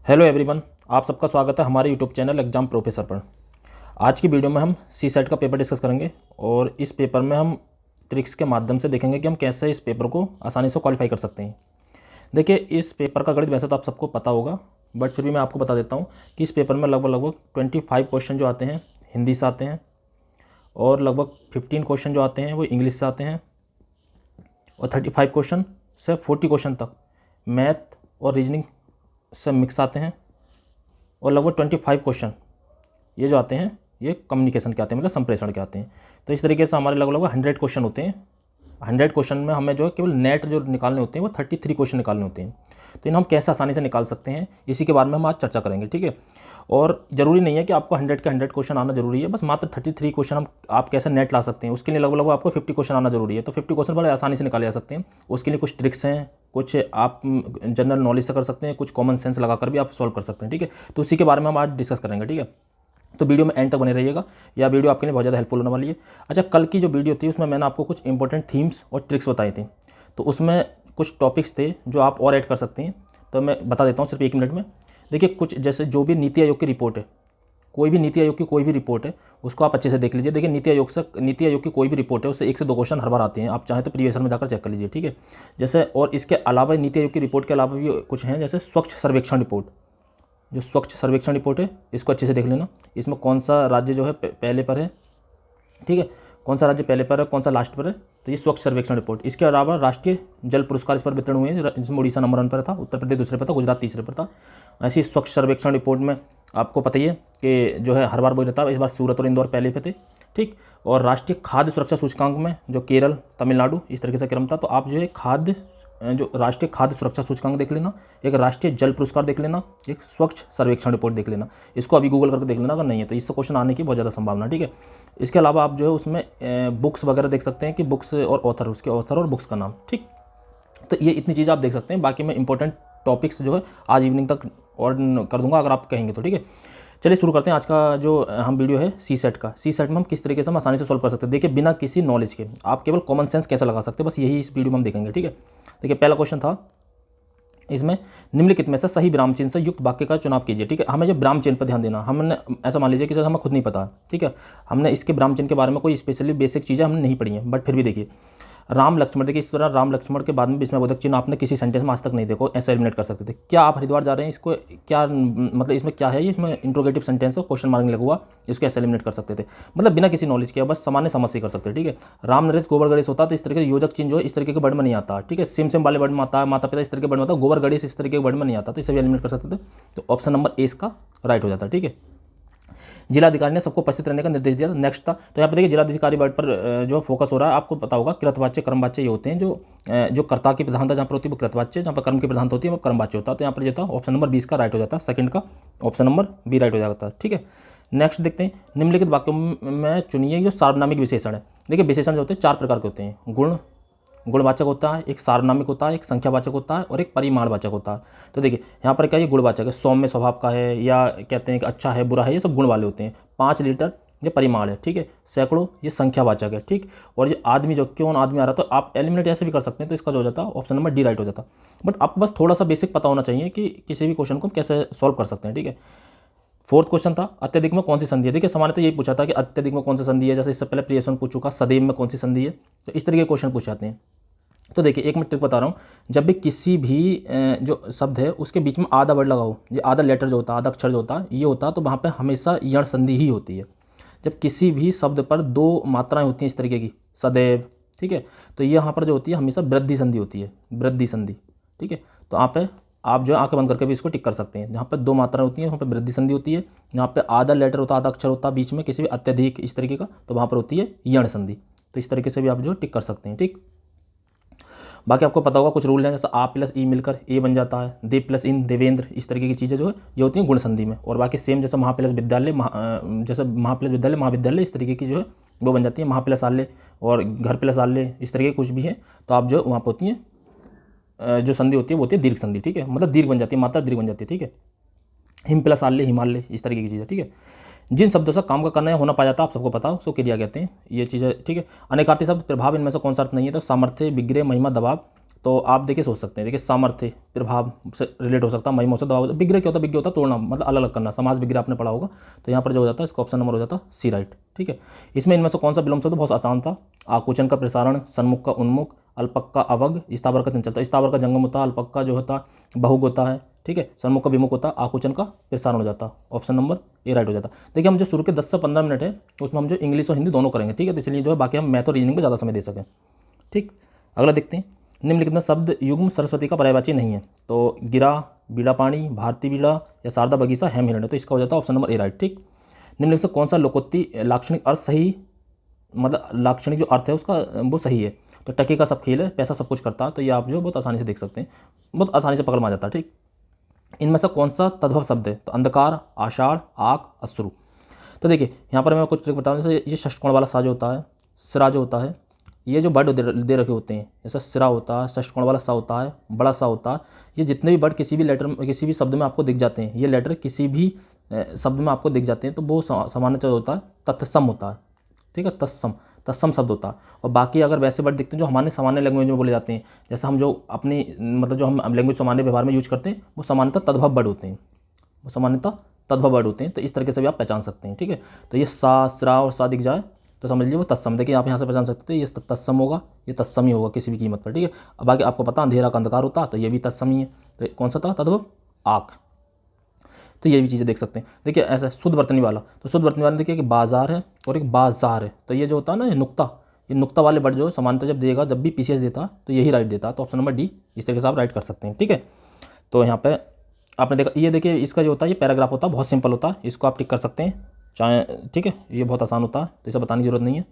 Hello everyone, आप सबका स्वागत है हमारे यूट्यूब चैनल एग्जाम प्रोफेसर पर। आज की वीडियो में हम सी सेट का पेपर डिस्कस करेंगे और इस पेपर में हम ट्रिक्स के माध्यम से देखेंगे कि हम कैसे इस पेपर को आसानी से क्वालिफाई कर सकते हैं। देखिए, इस पेपर का गणित वैसे तो आप सबको पता होगा, बट फिर भी मैं आपको बता देता हूँ कि इस पेपर में लगभग 25 क्वेश्चन जो आते हैं हिंदी से आते हैं और लगभग 15 क्वेश्चन जो आते हैं वो इंग्लिश से आते हैं और 35 क्वेश्चन से 40 क्वेश्चन तक मैथ और रीजनिंग से मिक्स आते हैं और लगभग 25 क्वेश्चन ये जो आते हैं ये कम्युनिकेशन के आते हैं, मतलब संप्रेषण के आते हैं। तो इस तरीके से हमारे लगभग 100 क्वेश्चन होते हैं। 100 क्वेश्चन में हमें जो है केवल नेट जो निकालने होते हैं वो 33 क्वेश्चन निकालने होते हैं। तो इन्हें हम कैसे आसानी से निकाल सकते हैं इसी के बारे में हम आज चर्चा करेंगे, ठीक है। और ज़रूरी नहीं है कि आपको 100 के 100 क्वेश्चन आना जरूरी है, बस मात्र 33 क्वेश्चन आप कैसे नेट ला सकते हैं उसके लिए लगभग आपको 50 क्वेश्चन आना जरूरी है। तो 50 क्वेश्चन बड़े आसानी से निकाले जा सकते हैं। उसके लिए कुछ ट्रिक्स हैं, कुछ आप जनरल नॉलेज से कर सकते हैं, कुछ कॉमन सेंस लगाकर भी आप सॉल्व कर सकते हैं, ठीक है। तो उसी के बारे में हम आज डिस्कस करेंगे, ठीक है। तो वीडियो में एंड तक बने रहिएगा, यह वीडियो आपके लिए बहुत ज़्यादा हेल्पफुल होने वाली है। अच्छा, कल की जो वीडियो थी उसमें मैंने आपको कुछ इंपॉर्टेंट थीम्स और ट्रिक्स बताई थी, तो उसमें कुछ टॉपिक्स थे जो आप और ऐड कर सकते हैं। तो मैं बता देता हूँ सिर्फ 1 मिनट में। देखिए, कुछ जैसे जो भी नीति आयोग की रिपोर्ट है, कोई भी नीति आयोग की कोई भी रिपोर्ट है उसको आप अच्छे से देख लीजिए। देखिए, नीति आयोग की कोई भी रिपोर्ट है उससे 1 से 2 क्वेश्चन हर बार आते हैं। आप चाहें तो प्रीवियस ईयर में जाकर चेक कर लीजिए, ठीक है। जैसे और इसके अलावा नीति आयोग की रिपोर्ट के अलावा भी कुछ हैं, जैसे स्वच्छ सर्वेक्षण रिपोर्ट। जो स्वच्छ सर्वेक्षण रिपोर्ट है इसको अच्छे से देख लेना। इसमें कौन सा राज्य जो है पहले पर है, ठीक है, कौन सा राज्य पहले पर है, कौन सा लास्ट पर है, तो ये स्वच्छ सर्वेक्षण रिपोर्ट। इसके अलावा राष्ट्रीय जल पुरस्कार इस पर वितरण हुए हैं, जिसमें उड़ीसा नंबर 1 पर था, उत्तर प्रदेश दूसरे पर था, गुजरात तीसरे पर था। ऐसी स्वच्छ सर्वेक्षण रिपोर्ट में आपको पता ही है कि जो है हर बार वही रहता है, इस बार सूरत और इंदौर पहले पे थे, ठीक। और राष्ट्रीय खाद्य सुरक्षा सूचकांक में जो केरल, तमिलनाडु इस तरीके से क्रम था। तो आप जो है जो राष्ट्रीय खाद्य सुरक्षा सूचकांक देख लेना, एक राष्ट्रीय जल पुरस्कार देख लेना, एक स्वच्छ सर्वेक्षण रिपोर्ट देख लेना। इसको अभी गूगल करके देख लेना, अगर नहीं है तो इससे क्वेश्चन आने की बहुत ज़्यादा संभावना, ठीक है। इसके अलावा आप जो है उसमें बुक्स वगैरह देख सकते हैं कि बुक्स और ऑथर, उसके ऑथर और बुक्स का नाम, ठीक। तो ये इतनी चीज़ आप देख सकते हैं। बाकी मैं इंपॉर्टेंट टॉपिक्स जो है आज इवनिंग तक और कर दूंगा अगर आप कहेंगे तो, ठीक है। चलिए शुरू करते हैं आज का जो हम वीडियो है सी सेट का। सी सेट में हम किस तरीके से हम आसानी से सॉल्व कर सकते हैं। देखिए, बिना किसी नॉलेज के आप केवल कॉमन सेंस कैसे लगा सकते हैं, बस यही इस वीडियो में हम देखेंगे, ठीक है। देखिए, पहला क्वेश्चन था इसमें, निम्नलिखित में से सही विराम चिन्ह से युक्त वाक्य का चुनाव कीजिए, ठीक है। हमें जो विराम चिन्ह पर ध्यान देना, हमने ऐसा मान लीजिए कि हमें खुद नहीं पता, ठीक है, हमने इसके विराम चिन्ह के बारे में कोई स्पेशली बेसिक चीज़ें हमने नहीं पढ़ी हैं, बट फिर भी देखिए राम लक्ष्मण, देखिए इस तरह राम लक्ष्मण के बाद में विस्मयबोधक चिन्ह आपने किसी सेंटेंस में आज तक नहीं देखो, ऐसे एलिमिनेट कर सकते थे। क्या आप हरिद्वार जा रहे हैं, इसको क्या मतलब इसमें क्या है, इसमें इंट्रोगेटिव सेंटेंस है, क्वेश्चन मार्क लगा हुआ, इसको ऐसे एलिमिनेट कर सकते थे, मतलब बिना किसी नॉलेज के, बस सामान्य समझ से कर सकते हैं, ठीक है। राम नरेश गोबर गणेश होता, तो इस तरीके योजक चिन्ह जो है इस तरीके के वर्ड में नहीं आता, ठीक है। सिम वाले वर्ड में आता है, माता पिता इस तरीके वर्ड में आता है, गोबर गणेश इस तरीके के वर्ड में नहीं आता, तो इसे भी एलिमिनेट कर सकते थे। तो ऑप्शन नंबर ए इसका राइट हो जाता है, ठीक है। जिलाधिकारी ने सबको उपस्थित रहने का निर्देश दिया। नेक्स्ट था, तो यहाँ पर देखिए जिलाधिकारी वर्ड पर जो फोकस हो रहा है, आपको पता होगा कृतवाच्य कर्मवाच्य ये होते हैं, जो कर्ता की प्रधानता जहाँ पर होती है वो कृतवाच्य, जहाँ पर कर्म की प्रधानता होती है वो कर्मवाच्य होता है। तो यहाँ पर जो था ऑप्शन नंबर 20 का राइट हो जाता है, सेकंड का ऑप्शन नंबर बी राइट हो जाता है, ठीक है। नेक्स्ट देखते हैं, निम्नलिखित वाक्यों में चुनिए जो सार्वनामिक विशेषण है। देखिए, विशेषण जो होते हैं 4 प्रकार के होते हैं, गुणवाचक होता है, एक सार्वनामिक होता है, एक संख्यावाचक होता है और एक परिमाणवाचक होता है। तो देखिए यहाँ पर क्या, ये गुणवाचक है, सौम्य स्वभाव का है या कहते हैं कि अच्छा है बुरा है, ये सब गुण वाले होते हैं। 5 लीटर ये परिमाण है, ठीक है। सैकड़ों ये संख्यावाचक है, ठीक। और ये आदमी जो क्यों आदमी आ रहा, तो आप एलिमिनेट ऐसे भी कर सकते हैं, तो इसका जो हो जाता है ऑप्शन नंबर डी राइट हो जाता। बट आपको बस थोड़ा सा बेसिक पता होना चाहिए कि किसी भी क्वेश्चन को कैसे सॉल्व कर सकते हैं, ठीक है। फोर्थ क्वेश्चन था, अत्यधिक में कौन सी संधि है। देखिए, सामान्यतः यही पूछा था कि अत्यधिक में कौन सी संधि है, जैसे इससे पहले प्रियस पूछ चुका, सदैव में कौन सी संधि है, तो इस तरीके के क्वेश्चन पूछे जाते हैं। तो देखिए, एक मैं ट्रिक बता रहा हूँ, जब भी किसी भी जो शब्द है उसके बीच में आधा वर्ड लगाओ, ये आधा लेटर जो होता है, आधा अक्षर जो होता है ये होता है, तो वहाँ पे हमेशा यण संधि ही होती है। जब किसी भी शब्द पर 2 मात्राएं होती हैं इस तरीके की, सदैव, ठीक है, तो ये यहाँ पर जो होती है हमेशा वृद्धि संधि होती है, वृद्धि संधि, ठीक है। तो यहाँ पे आप जो है आंखें बंद करके भी इसको टिक कर सकते हैं। जहाँ पर 2 मात्राएं होती हैं वहाँ पर वृद्धि संधि होती है, यहाँ पे आधा लेटर होता है, आधा अक्षर होता है बीच में किसी भी अत्यधिक इस तरीके का, तो वहाँ पर होती है यण संधि। तो इस तरीके से भी आप जो टिक कर सकते हैं, ठीक। बाकी आपको पता होगा कुछ रूल हैं, जैसे आ प्लस ई मिलकर ए बन जाता है, दे प्लस इन देवेंद्र, इस तरीके की चीज़ें जो है ये होती हैं गुण संधि में। और बाकी सेम जैसे महा प्लस विद्यालय, जैसे महा प्लस विद्यालय महाविद्यालय, इस तरीके की जो है वो बन जाती है, महा प्लस आल्य और घर प्लस आल्य, इस तरीके कुछ भी है, तो आप जो वहाँ पर होती हैं जो संधि होती है वो होती है दीर्घ संधि, ठीक है, मतलब दीर्घ बन जाती है, मात्रा दीर्घ बन जाती है, ठीक है। हिम प्लस आल्य हिमालय, इस तरीके की चीज़ें, ठीक है। जिन शब्दों से काम का करना या होना पा जाता है आप सबको पता हो, उसको क्रिया कहते हैं, ये चीज़ें, ठीक है। अनेकार्थी शब्द प्रभाव, इनमें से कौन सा अर्थ नहीं है, तो सामर्थ्य, विग्रह, महिमा, दबाव। तो आप देखिए सोच सकते हैं, देखिए सामर्थ्य प्रभाव से रिलेट हो सकता है, महिमा से दबाव। विग्रह क्या होता है? विग्रह होता है तोड़ना, मतलब अलग अलग करना, समाज विग्रह आपने पढ़ा होगा। तो यहाँ पर जो हो जाता है इसका ऑप्शन नंबर हो जाता है सी राइट। ठीक है, इसमें इनमें से कौन सा विलोम शब्द बहुत आसान था? आकुचन का प्रसारण, सन्मुख का उन्मुख, अल्पक का अवग, स्थावर का चंचलता। स्थावर का जंगम होता है, अल्पक का जो होता बहुग होता है, ठीक है, सन्मुख का विमुख होता, आकुचन का प्रसारण हो जाता। ऑप्शन नंबर ए राइट हो जाता। देखिए हम जो शुरू के 10 से 15 मिनट है उसमें हम जो इंग्लिश और हिंदी दोनों करेंगे, ठीक है, तो इसलिए जो है बाकी हम मैथ और रीजनिंग में ज़्यादा समय दे सकें। ठीक, अगला देखते हैं। निम्नलिखित में शब्द युग्म सरस्वती का पर्यायवाची नहीं है। तो गिरा, बीड़ा पाणी, भारती बीड़ा या शारदा बगीचा, हेम हिरण्य। तो इसका हो जाता है ऑप्शन नंबर ए राइट। ठीक, निम्नलिखित से कौन सा लोकोक्ति लाक्षणिक अर्थ सही, मतलब लाक्षणिक जो अर्थ है उसका वो सही है? तो टके का सब खेल है, पैसा सब कुछ करता है। तो ये आप जो बहुत आसानी से देख सकते हैं, बहुत आसानी से पकड़ में आ जाता है। ठीक, इनमें से कौन सा तद्भव शब्द है? तो अंधकार, आषाढ़, आग, अश्रु। तो देखिए यहाँ पर मैं कुछ ट्रिक बता दूँ। जैसे ये षष्ठकोण वाला सा जो होता है, सिरा जो होता है, ये जो वर्ड दे रखे होते हैं, जैसे सिरा होता है, षष्ठकोण वाला सा होता है, बड़ा सा होता है, ये जितने भी वर्ड किसी भी लेटर में, किसी भी शब्द में आपको दिख जाते हैं, ये लेटर किसी भी शब्द में आपको दिख जाते हैं, तो वो सामान्यतः होता है तत्सम होता है। ठीक है, तत्सम, तत्सम शब्द होता है। और बाकी अगर वैसे वर्ड दिखते हैं जो हमारे सामान्य लैंग्वेज में बोले जाते हैं, जैसे हम जो अपनी मतलब जो हम लैंग्वेज सामान्य व्यवहार में यूज करते हैं, वो सामान्यतः तद्भव वर्ड होते हैं, वो सामान्यतः तद्भव वर्ड होते हैं। तो इस तरीके से भी आप पहचान सकते हैं। ठीक है, तो ये सा, सिरा और सा दिख जाए तो समझ लीजिए वो तत्सम। देखिए आप यहाँ से पहचान सकते हैं, ये तत्सम होगा, ये तत्सम ही होगा किसी भी कीमत पर। ठीक है, अब आगे आपको पता अंधेरा का अंधकार होता, तो ये भी तत्सम ही है। तो कौन सा था? तद्भव, आँख। तो ये भी चीज़ें देख सकते हैं। देखिए ऐसा शुद्ध वर्तनी वाला, तो शुद्ध वर्तनी वाला देखिए कि बाजार है और एक बाजार है। तो ये जो होता है ना, ये नुक्ता वाले वर्ड जो सामान्यतः जब देगा, जब भी पीसीएस देता तो यही राइट देता। तो ऑप्शन नंबर डी इस तरीके से आप राइट कर सकते हैं। ठीक है, तो यहाँ पे आपने देखा, ये देखिए इसका जो होता है ये पैराग्राफ होता है, बहुत सिंपल होता है, इसको आप टिक कर सकते हैं चाहे। ठीक है, ये बहुत आसान होता है, तो इसे बताने की जरूरत नहीं है।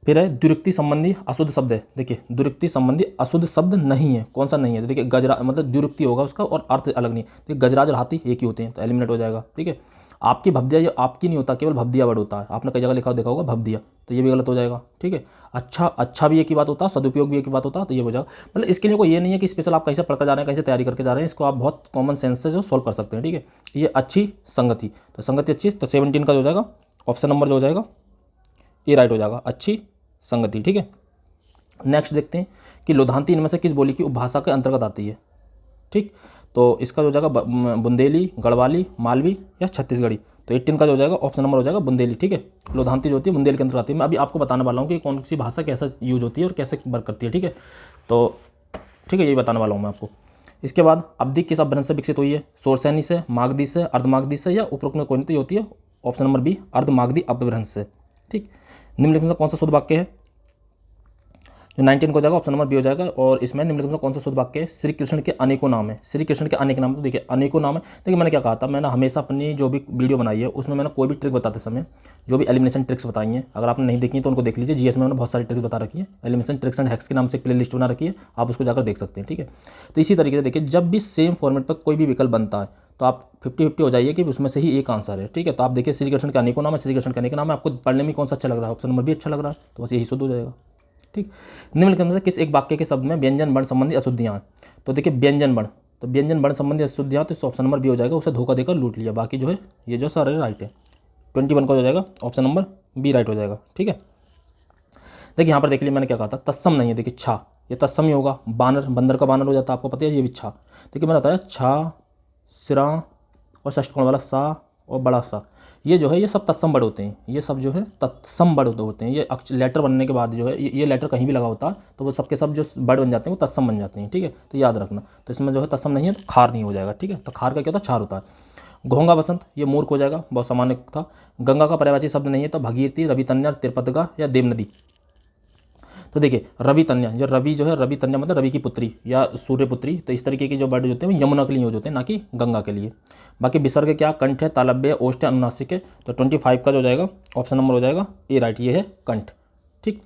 फिर है द्विरुक्ति संबंधी अशुद्ध शब्द है। देखिए द्विरुक्ति संबंधी अशुद्ध शब्द नहीं है, कौन सा नहीं है? देखिए गजरा, मतलब द्विरुक्ति होगा उसका और अर्थ अलग नहीं। देखिए गजराज और हाथी एक ही होते हैं, तो एलिमिनेट हो जाएगा। ठीक है, आपकी भब्दिया, ये आपकी नहीं होता, केवल भब्दिया वर्ड होता है। आपने कई जगह लिखा देखा होगा भब्दिया, तो ये भी गलत हो जाएगा। ठीक है, अच्छा भी एक ही बात होता है, सदुपयोग भी एक ही बात होता है, तो ये हो जाएगा। मतलब इसके लिए कोई ये नहीं है कि स्पेशल आप कहीं से पढ़कर जा रहे हैं, कहीं से तैयारी करके जा रहे हैं, इसको आप बहुत कॉमन सेंस से जो सोल्व कर सकते हैं। ठीक है, ये अच्छी संगति, तो संगति अच्छी, तो 17 का जो हो जाएगा ऑप्शन नंबर जो हो जाएगा ये राइट हो जाएगा, अच्छी संगति। ठीक है, नेक्स्ट देखते हैं कि लोधांती इनमें से किस बोली की उपभाषा के अंतर्गत आती है? ठीक, तो इसका जो हो जाएगा बुंदेली, गढ़वाली, मालवी या छत्तीसगढ़ी। तो 18 का जो हो जाएगा ऑप्शन नंबर हो जाएगा बुंदेली। ठीक है, लोधांती जो होती है बुंदेली के अंतर्गत आती है। मैं अभी आपको बताने वाला हूँ कि कौन सी भाषा कैसे यूज होती है और कैसे वर्क करती है। ठीक है, तो ठीक है, यही बताने वाला हूँ मैं आपको। इसके बाद अवधि किस अपभ्रंश से विकसित हुई है? शोरसैनी से, मागधी से, अर्धमागधी से या उपरोक्त में कोई नहीं होती है? ऑप्शन नंबर बी अर्धमागधी अपभ्रंश से। ठीक, निम्नलिखित में कौन सा शुद्ध वाक्य है? जो 19 को हो जाएगा ऑप्शन नंबर बी हो जाएगा। और इसमें निम्नलिखित में कौन सा शुद्ध वाक्य है? श्री कृष्ण के अनेकों नाम है। श्री कृष्ण के अनेक नाम, तो देखिए अनेकों नाम है। देखिए मैंने क्या कहा था, मैंने हमेशा अपनी जो भी वीडियो बनाई है उसमें मैंने कोई भी ट्रिक बताते समय जो भी एलिमिनेशन ट्रिक्स बताई हैं, अगर आपने नहीं देखी तो उनको देख लीजिए। जीएस में मैंने बहुत सारी ट्रिक्स बता रखी है, एलिमिनेशन ट्रिक्स एंड हैक्स के नाम से एक प्ले लिस्ट बना रखी है, आप उसको जाकर देख सकते हैं। ठीक है, तो इसी तरीके से देखिए जब भी सेम फॉर्मेट पर कोई भी विकल्प बनता है तो आप 50-50 हो जाइए कि उसमें से ही एक आंसर है। ठीक है, तो आप देखिए श्री कृष्ण के अनेकों नाम है, श्री कृष्ण के अनेक नाम है, आपको पढ़ने में कौन सा अच्छा लग रहा है? ऑप्शन नंबर बी अच्छा लग रहा है, तो बस यही शुद्ध हो जाएगा। ठीक, निम्नलिखित में से किस एक वाक्य के शब्द में व्यंजन वर्ण संबंधी अशुद्धियां हैं? तो देखिए व्यंजन वर्ण, तो व्यंजन वर्ण संबंधी अशुद्धियां, तो ऑप्शन नंबर बी हो जाएगा, उसे धोखा देकर लूट लिया। बाकी जो है ये जो सारे राइट है। 21 का हो जाएगा ऑप्शन नंबर बी राइट हो जाएगा। ठीक है, देखिए यहाँ पर देख लिया मैंने क्या कहा था, तत्सम नहीं है। देखिए छा, ये तत्सम ही होगा। बानर, बंदर का बानर हो जाता है, आपको पता है, ये भी छा। देखिए मैंने बताया छा, सिरा और षष्ठकोण वाला सा और बड़ा सा, ये जो है ये सब तत्सम वर्ड होते हैं। ये सब जो है तत्सम वर्ड होते हैं। ये लेटर बनने के बाद जो है ये लेटर कहीं भी लगा होता है तो वो सबके सब जो वर्ड बन जाते हैं वो तत्सम बन जाते हैं। ठीक है, तो याद रखना। तो इसमें जो है तत्सम नहीं है तो खार नहीं हो जाएगा। ठीक है, तो खार का क्या होता है? छार होता है। घोंगा बसंत, ये मूर्ख हो जाएगा, बहुत सामान्य था। गंगा का पर्यायवाची शब्द नहीं है तो भगीरथी, रवितन्या, तिरपतगा या देवनदी। तो देखिए रवि तन्या, जो रवि जो है, रवि तन्या मतलब रवि की पुत्री या सूर्यपुत्री। तो इस तरीके के जो वर्ड होते हैं वो यमुना के लिए यूज होते हैं, ना कि गंगा के लिए। बाकी विसर्ग क्या? कंठ है, तालव्य, ओष्ठ है, अनुनासिक है। तो 25 का जो जाएगा ऑप्शन नंबर हो जाएगा ए राइट, ये है कंठ। ठीक,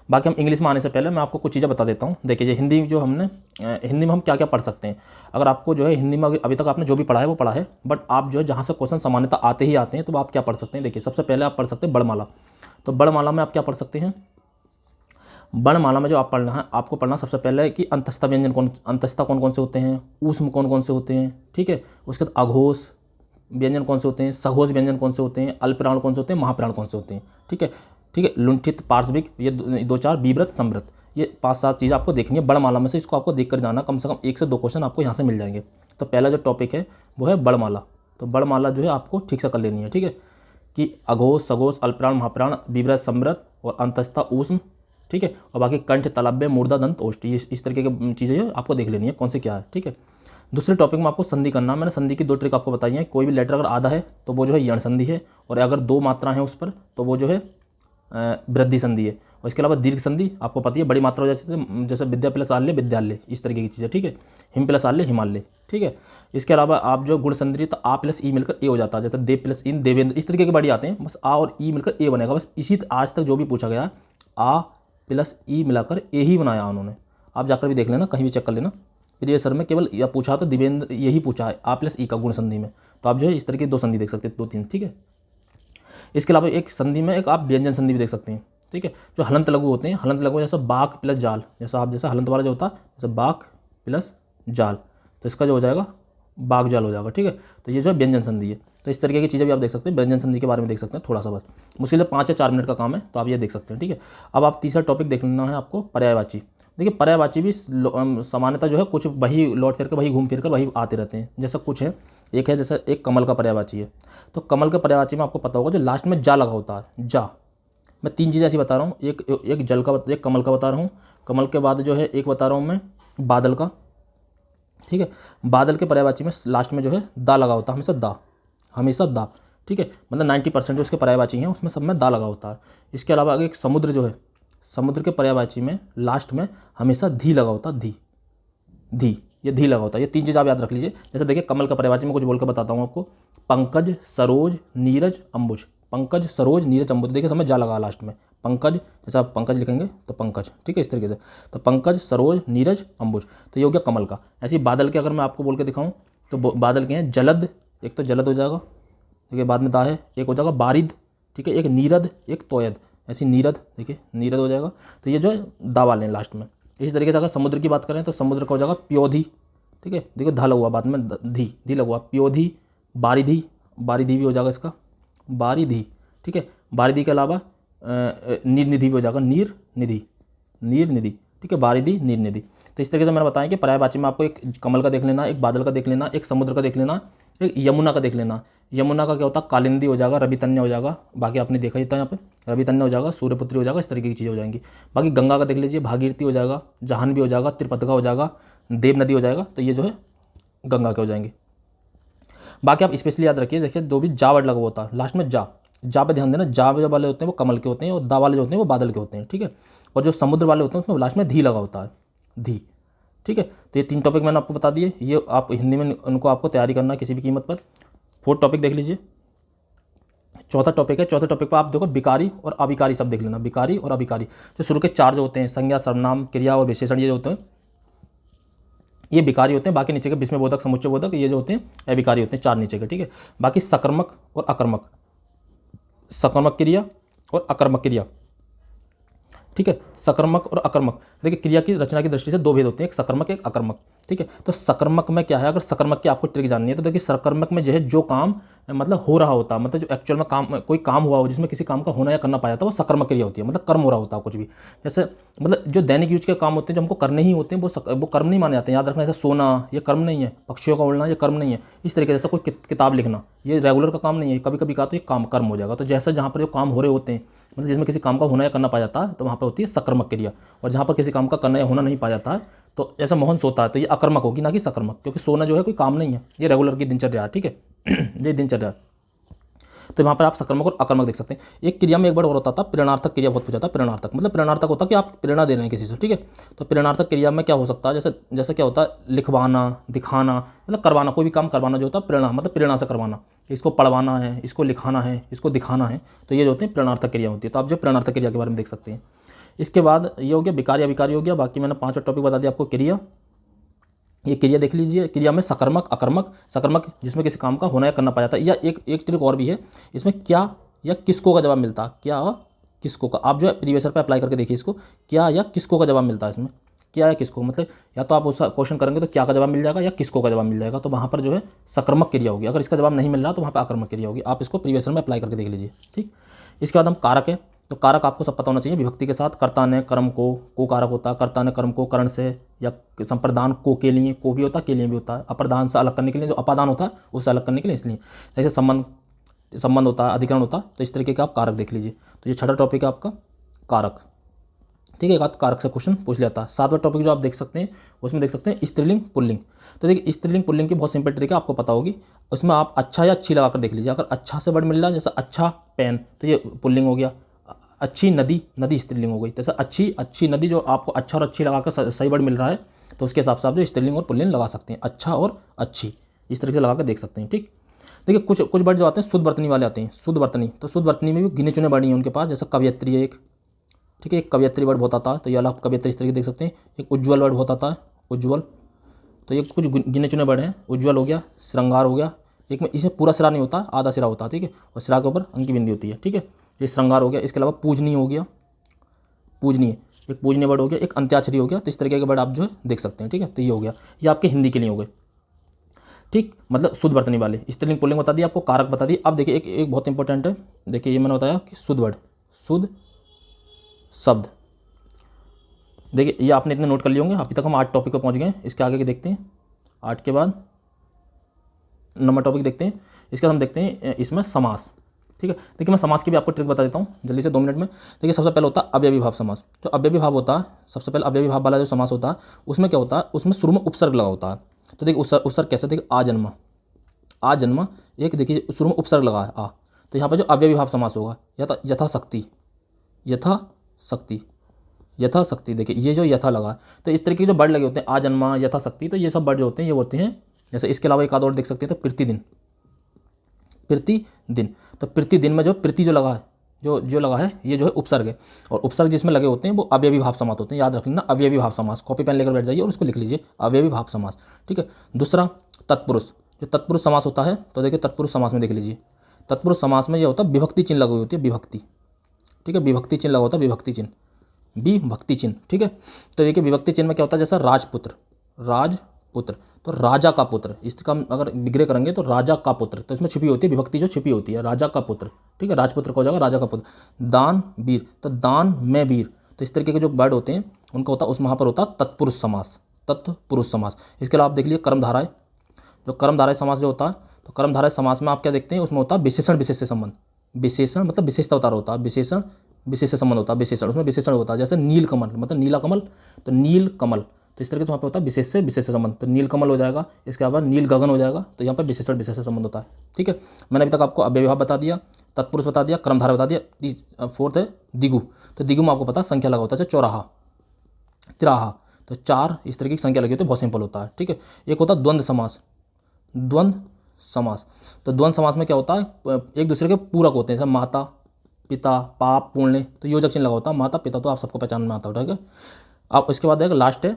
बाकी हम इंग्लिश में आने से पहले मैं आपको कुछ चीज़ें बता देता हूँ। देखिए ये हिंदी जो हमने हिंदी में हम क्या क्या पढ़ सकते हैं। अगर आपको जो है हिंदी में अभी तक आपने जो भी पढ़ा है वो पढ़ा है, बट आप जो है जहाँ से क्वेश्चन सामान्यतः आते ही आते हैं तो आप क्या पढ़ सकते हैं? देखिए सबसे पहले आप पढ़ सकते हैं बड़माला। तो बड़माला में आप क्या पढ़ सकते हैं? वर्णमाला में जो आप पढ़ना है, आपको पढ़ना सबसे पहले कि अंतस्था व्यंजन अंतस्था कौन कौन से होते हैं, ऊष्म कौन कौन से होते हैं। ठीक है, उसके बाद अघोष व्यंजन कौन से होते हैं, सघोष व्यंजन कौन से होते हैं, अल्पप्राण कौन से होते हैं, महाप्राण कौन से होते हैं। ठीक है, लुंठित, पार्श्विक, ये 2-4 विव्रत, संवृत, ये 5-7 चीज़ आपको देखनी है बड़माला में से, इसको आपको देख कर जाना, कम से कम 1 से 2 क्वेश्चन आपको यहाँ से मिल जाएंगे। तो पहला जो टॉपिक है वो है बड़माला। तो बड़माला जो है आपको ठीक से कर लेनी है, ठीक है, कि अघोष, सघोष, अल्पप्राण, महाप्राण, विवृत, समृत और अंतस्था, ऊष्म, ठीक है, और बाकी कंठ, तलव्य, मूर्धा, दंत, ओष्ठ, इस तरीके की चीज़ें आपको देख लेनी है कौन से क्या है, ठीक है। दूसरे टॉपिक में आपको संधि करना, मैंने संधि की 2 ट्रिक आपको बताई है। कोई भी लेटर अगर आधा है तो वो जो है यण संधि है, और अगर 2 मात्रा है उस पर तो वो जो है वृद्धि संधि है। और इसके अलावा दीर्घ संधि आपको पता है, बड़ी मात्रा हो जाती है, जैसे विद्या प्लस आल्य विद्यालय, इस तरीके की चीज़ें, ठीक है, हिम प्लस आल्य हिमालय, ठीक है। इसके अलावा आप जो गुण संधि तो आ प्लस ई मिलकर ए हो जाता है, जैसे देव प्लस इन देवेंद्र, इस तरीके के बड़ी आते हैं, बस आ और ई मिलकर ए बनेगा। बस इसी आज तक जो भी पूछा गया आ प्लस ई मिलाकर ए ही बनाया उन्होंने। आप जाकर भी देख लेना, कहीं भी चेक कर लेना, प्रीवियस सर में केवल यह पूछा तो दिवेंद्र यही पूछा है आ प्लस ई का गुण संधि में। तो आप जो है इस तरह की 2 संधि देख सकते हैं, 2-3, ठीक है। इसके अलावा एक संधि में एक आप व्यंजन संधि भी देख सकते हैं, ठीक है, जो हलंत लघु होते हैं। हलंत लघु जैसे बाघ प्लस जाल, जैसा आप जैसा हलंत वाला जो होता है जैसे बाघ प्लस जाल, तो इसका जो हो जाएगा बाघ जाल हो जाएगा, ठीक है। तो ये जो है व्यंजन संधि है। तो इस तरीके की चीज़ें भी आप देख सकते हैं, व्यंजन संधि के बारे में देख सकते हैं थोड़ा सा, बस मुश्किल से 5 या 4 मिनट का काम है, तो आप ये देख सकते हैं, ठीक है। अब आप तीसरा टॉपिक देख लेना है आपको पर्यायवाची। देखिए पर्यायवाची भी सामान्यतः जो है कुछ वही लौट फिर कर वही घूम फिर कर वही आते रहते हैं। जैसा कुछ है, एक है जैसे एक कमल का पर्यायवाची है। तो कमल का पर्यायवाची में आपको पता होगा जो लास्ट में जा लगा होता है, जा। मैं 3 चीज़ें ऐसी बता रहा हूँ, एक जल का, एक कमल का बता रहा हूँ, कमल के बाद जो है एक बता रहा हूँ मैं बादल का, ठीक है। बादल के पर्यायवाची में लास्ट में जो है दा लगा होता है, हमेशा दा, ठीक है। मतलब 90% जो इसके पर्यायवाची हैं उसमें सब में दा लगा होता है। इसके अलावा एक समुद्र जो है, समुद्र के पर्यायवाची में लास्ट में हमेशा धी लगा होता है, धी, ये धी लगा होता है। ये 3 चीज़ आप याद रख लीजिए। जैसे देखिए कमल का पर्यायवाची में कुछ बोल कर बताता हूँ आपको, पंकज, सरोज, नीरज, अंबुज। पंकज, सरोज, नीरज, अंबुज, देखिए समय जा लगा लास्ट में। पंकज, जैसे आप पंकज लिखेंगे तो पंकज, ठीक है, इस तरीके से। तो पंकज, सरोज, नीरज, अंबुज, तो ये हो गया कमल का। ऐसे ही बादल के अगर मैं आपको बोल के दिखाऊँ तो बादल के हैं जलद, एक तो जलद हो जाएगा, देखिए बाद में दा है, एक हो जाएगा बारिद, ठीक है, एक नीरद, एक तोयद, ऐसी नीरद, देखिए नीरद हो जाएगा। तो ये जो है दा वाले हैं लास्ट में। इसी तरीके से अगर समुद्र की बात करें तो समुद्र का हो जाएगा प्योधी, ठीक है, देखिए धा लगा हुआ बाद में धी लगा हुआ, प्योधी, बारिधी, बारिधी भी हो जाएगा इसका, बारिधी, ठीक है। बारिधी के अलावा नीर निधि भी हो जाएगा, नीर निधि, ठीक है, बारिधी, नीर निधि। तो इस तरीके से मैंने बताया कि पर्यायवाची में आपको एक कमल का देख लेना, एक बादल का देख लेना, एक समुद्र का देख लेना, एक यमुना का देख लेना। यमुना का क्या होता है, कालिंदी हो जाएगा, रवितन्य हो जाएगा, बाकी आपने देखा ही था यहाँ पे, रवितन्य हो जाएगा, सूर्यपुत्री हो जाएगा, इस तरीके की चीज़ें हो जाएंगी। बाकी गंगा का देख लीजिए, भागीरथी हो जाएगा, जाह्नवी हो जाएगा, त्रिपतका हो जाएगा, देव नदी हो जाएगा। तो ये जो है गंगा के हो जाएंगे। बाकी आप स्पेशली याद रखिए, देखिए जो भी जा वर्ड लगा होता है लास्ट में, जा पे ध्यान देना, जा वाले होते हैं वो कमल के होते हैं, और दा वाले जो होते हैं वो बादल के होते हैं, ठीक है। और जो समुद्र वाले होते हैं उसमें लास्ट में धी लगा होता है, धी, ठीक है। तो ये 3 टॉपिक मैंने आपको बता दिए, ये आप हिंदी में उनको आपको तैयारी करना किसी भी कीमत पर। 4th टॉपिक देख लीजिए, चौथा टॉपिक है। चौथे टॉपिक पर आप देखो विकारी और अविकारी सब देख लेना, विकारी और अविकारी। जो शुरू के 4 जो होते हैं, संज्ञा, सर्वनाम, क्रिया और विशेषण, ये जो होते हैं ये विकारी होते हैं। बाकी नीचे के विस्मय बोधक, समुच्चय बोधक, ये जो होते हैं अविकारी होते हैं, 4 नीचे के, ठीक है। बाकी सकर्मक और अकर्मक, सकर्मक क्रिया और अकर्मक क्रिया, ठीक है। सकर्मक और अकर्मक, देखिए क्रिया की रचना की दृष्टि से 2 भेद होते हैं, एक सकर्मक एक अकर्मक, ठीक है। तो सकर्मक में क्या है, अगर सकर्मक की आपको ट्रिक जाननी है तो देखिए सकर्मक में जो है जो काम मतलब हो रहा होता है, मतलब जो एक्चुअल में काम, कोई काम हुआ हो जिसमें किसी काम का होना या करना पाया था, वो सकर्मक क्रिया होती है, मतलब कर्म हो रहा होता है कुछ भी। जैसे मतलब जो दैनिक यूज के काम होते हैं जो हमको करने ही होते हैं वो कर्म नहीं माने जाते हैं, याद रखना। जैसे सोना ये कर्म नहीं है, पक्षियों का उड़ना ये कर्म नहीं है, इस तरीके से कोई किताब लिखना ये रेगुलर का काम नहीं है, कभी कभी कहा तो ये काम कर्म हो जाएगा। तो जैसे जहाँ पर जो काम हो रहे होते हैं, मतलब जिसमें किसी काम का होना या करना पाया जाता है, तो वहाँ पर होती है सकर्मक क्रिया। और जहाँ पर किसी काम का करना या होना नहीं पाया जाता है, तो जैसे मोहन सोता है तो ये अकर्मक होगी, ना कि सकर्मक, क्योंकि सोना जो है कोई काम नहीं है, ये रेगुलर की दिनचर्या है, ठीक है। ये दिनचर्या है। तो वहाँ पर आप सकर्मक और अकर्मक देख सकते हैं। एक क्रिया में एक बार और होता था प्रेरणार्थक क्रिया, बहुत पूछा था। प्रेरणार्थक मतलब प्रेरणार्थक होता है कि आप प्रेरणा दे रहे हैं किसी से, ठीक है। तो प्रेरणार्थक क्रिया में क्या हो सकता है, जैसे क्या होता है, लिखवाना, दिखाना, मतलब करवाना, कोई भी काम करवाना जो होता है प्रेरणा, मतलब प्रेरणा से करवाना, इसको पढ़वाना है, इसको लिखाना है, इसको दिखाना है, तो ये जो होते हैं प्रेरणार्थक क्रिया होती है। तो आप जो प्रेरणार्थक क्रिया के बारे में देख सकते हैं। इसके बाद ये हो गया विकारी अविकारी हो गया। बाकी मैंने 5 टॉपिक बता दिया आपको। क्रिया, ये क्रिया देख लीजिए, क्रिया में सकर्मक अकर्मक, सकर्मक जिसमें किसी काम का होना या करना पाया जाता है, या एक ट्रिक और भी है, इसमें क्या या किसको का जवाब मिलता है, क्या किसको का। आप जो है प्रीवियस पे अप्लाई करके देखिए इसको, क्या या किसको का जवाब मिलता है इसमें, क्या या किसको, मतलब या तो आप उस क्वेश्चन करेंगे तो क्या का जवाब मिल जाएगा या किसको का जवाब मिल जाएगा, तो वहाँ पर जो है सकर्मक क्रिया होगी। अगर इसका जवाब नहीं मिल रहा तो वहाँ पर आकर्मक क्रिया होगी। आप इसको प्रीवियस में अप्लाई करके देख लीजिए, ठीक। इसके बाद हम कारक है। तो कारक आपको सब पता होना चाहिए। विभक्ति के साथ कर्ता ने कर्म को कारक होता है, कर्ता ने कर्म को करण से या संप्रदान को के लिए को भी होता है, के लिए भी होता है, अप्रदान से अलग करने के लिए, जो अपादान होता है उससे अलग करने के लिए, इसलिए जैसे संबंध होता है, अधिकरण होता है, तो इस तरीके का आप कारक देख लीजिए। तो ये छठा टॉपिक है आपका कारक, ठीक है। एक आध कारक से क्वेश्चन पूछ लेता है। सातवां टॉपिक जो आप देख सकते हैं उसमें देख सकते हैं स्त्रीलिंग पुल्लिंग। तो देखिए स्त्रीलिंग पुल्लिंग की बहुत सिंपल ट्रिक है, आपको पता होगी। उसमें आप अच्छा या अच्छी लगाकर देख लीजिए। अगर अच्छा से वर्ड मिल रहा है, जैसे अच्छा पेन, तो ये पुल्लिंग हो गया। अच्छी नदी, नदी स्त्रीलिंग हो गई। जैसे अच्छी नदी, जो आपको अच्छा और अच्छी लगाकर सही वर्ड मिल रहा है, तो उसके हिसाब से आप जो स्त्रीलिंग और पुल्लिंग लगा सकते हैं। अच्छा और अच्छी, इस तरीके से लगा कर देख सकते हैं, ठीक। देखिए कुछ वर्ड जो आते हैं शुद्ध वर्तनी वाले आते हैं। शुद्ध वर्तनी, तो शुद्ध वर्तनी में भी गिने चुने वर्ड हैं उनके पास। जैसे कवयत्री है एक, ठीक है, एक कवयत्री वर्ड बहुत आता है, तो ये अलग कवयत्री इस तरीके देख सकते हैं। एक उज्ज्वल वर्ड बहुत आता है, उज्ज्वल, तो ये कुछ गिने चुने वर्ड हैं। उज्ज्वल हो गया, श्रृंगार हो गया। एक में इसमें पूरा सिरा नहीं होता, आधा सिरा होता है, ठीक है, और सिरा के ऊपर अंक की बिंदी होती है, ठीक है। ये श्रृंगार हो गया। इसके अलावा पूजनीय हो गया, पूजनीय, एक पूजनीय वर्ड हो गया। एक अंत्याक्षरी हो गया। तो इस तरीके के वर्ड आप जो है देख सकते हैं, ठीक है। तो ये हो गया, ये आपके हिंदी के लिए हो गए, ठीक, मतलब शुद्ध वर्तनी वाले। स्त्रीलिंग पुल्लिंग बता दिया, आपको कारक बता दिए। अब देखिए एक बहुत इंपॉर्टेंट है, देखिए ये मैंने बताया कि शुद्ध वर्ड, शुद्ध शब्द। देखिए ये आपने इतने नोट कर लिए होंगे। अभी तक हम 8 टॉपिक पर पहुंच गए। इसके आगे के देखते हैं, 8 के बाद 9वां टॉपिक देखते हैं। इसके बाद हम देखते हैं इसमें समास, ठीक है। देखिए मैं समास की भी आपको ट्रिक बता देता हूँ जल्दी से 2 मिनट में। देखिए सबसे पहले होता है अव्ययी भाव समास। जो अव्ययी भाव होता है, सबसे पहले अव्ययी भाव वाला जो समास होता है, उसमें क्या होता है, उसमें शुरू में उपसर्ग लगा होता है। तो देखिए उपसर्ग कैसे, देखिए आ जन्मा, एक देखिए शुरू में उपसर्ग लगा है आ, तो यहाँ पर जो अव्ययी भाव समास होगा, यथाशक्ति, यथाशक्ति। देखिए ये जो यथा लगा, तो इस तरीके के जो वर्ड लगे होते हैं, आ जन्मा, यथाशक्ति, तो ये सब वर्ड जो होते हैं ये होते हैं। जैसे इसके अलावा एक आध और देख सकते हैं, तो प्रतिदिन, तो प्रतिदिन में जो प्रति जो लगा है, जो लगा है, ये जो है उपसर्ग है। और उपसर्ग जिसमें लगे होते हैं वो अव्ययी भाव समास होते हैं। याद रख लेना, अव्ययी भाव समास। कॉपी पेन लेकर बैठ जाइए और उसको लिख लीजिए, अव्ययी भाव समास, ठीक है। दूसरा तत्पुरुष, जो तत्पुरुष समास होता है, तो देखिए तत्पुरुष समास में देख लीजिए। तत्पुरुष समास में यह होता है विभक्ति चिन्ह लगी होती है, विभक्ति, ठीक है, विभक्ति चिन्ह लगा होता है, विभक्ति चिन्ह, विभक्ति चिन्ह, ठीक है। तो देखिए विभक्ति चिन्ह में क्या होता है, जैसा राजपुत्र, तो राजा का पुत्र, इसका अगर विग्रह करेंगे तो राजा का पुत्र, तो इसमें छिपी होती है विभक्ति, जो छिपी होती है, राजा का पुत्र, ठीक है। राजपुत्र का हो जाएगा राजा का पुत्र। दानवीर, तो दान में वीर, तो इस तरीके के जो वर्ड होते हैं उनका होता है, उस वहाँ पर होता है तत्पुरुष समास, तत्पुरुष समास। इसके अलावा आप देख लीजिए कर्मधाराएं, जो कर्मधारय समास जो होता है, तो कर्मधारय समास में आप क्या देखते हैं, उसमें होता है विशेषण विशेष से संबंध। विशेषण मतलब विशेषता बता रहा होता है, विशेषण विशेष से संबंध होता है, विशेषण, उसमें विशेषण होता है। जैसे नील कमल, मतलब नीला कमल, तो नील कमल, तो इस तरीके से वहाँ पे होता है विशेष से संबंध, तो नील कमल हो जाएगा। इसके बाद नील गगन हो जाएगा, तो यहाँ पर विशेषण विशेष से संबंध होता है, ठीक है। मैंने अभी तक आपको अव्ययी भाव बता दिया, तत्पुरुष बता दिया, कर्मधारय बता दिया। फोर्थ है दिगु, तो दिगु में आपको पता संख्या लगा होता है, चौराहा, तिराहा, तो 4 इस तरीके की संख्या लगी होती है, बहुत सिंपल होता है, ठीक है। एक होता है द्वंद्व समास, द्वंद्व समास, तो द्वंद्व समास में क्या होता है, एक दूसरे के पूरक होते हैं, जैसे माता पिता, पाप पुण्य, तो योजक चिन्ह लगा होता है। माता पिता तो आप सबको पहचान में आता है, ठीक है। अब इसके बाद एक लास्ट है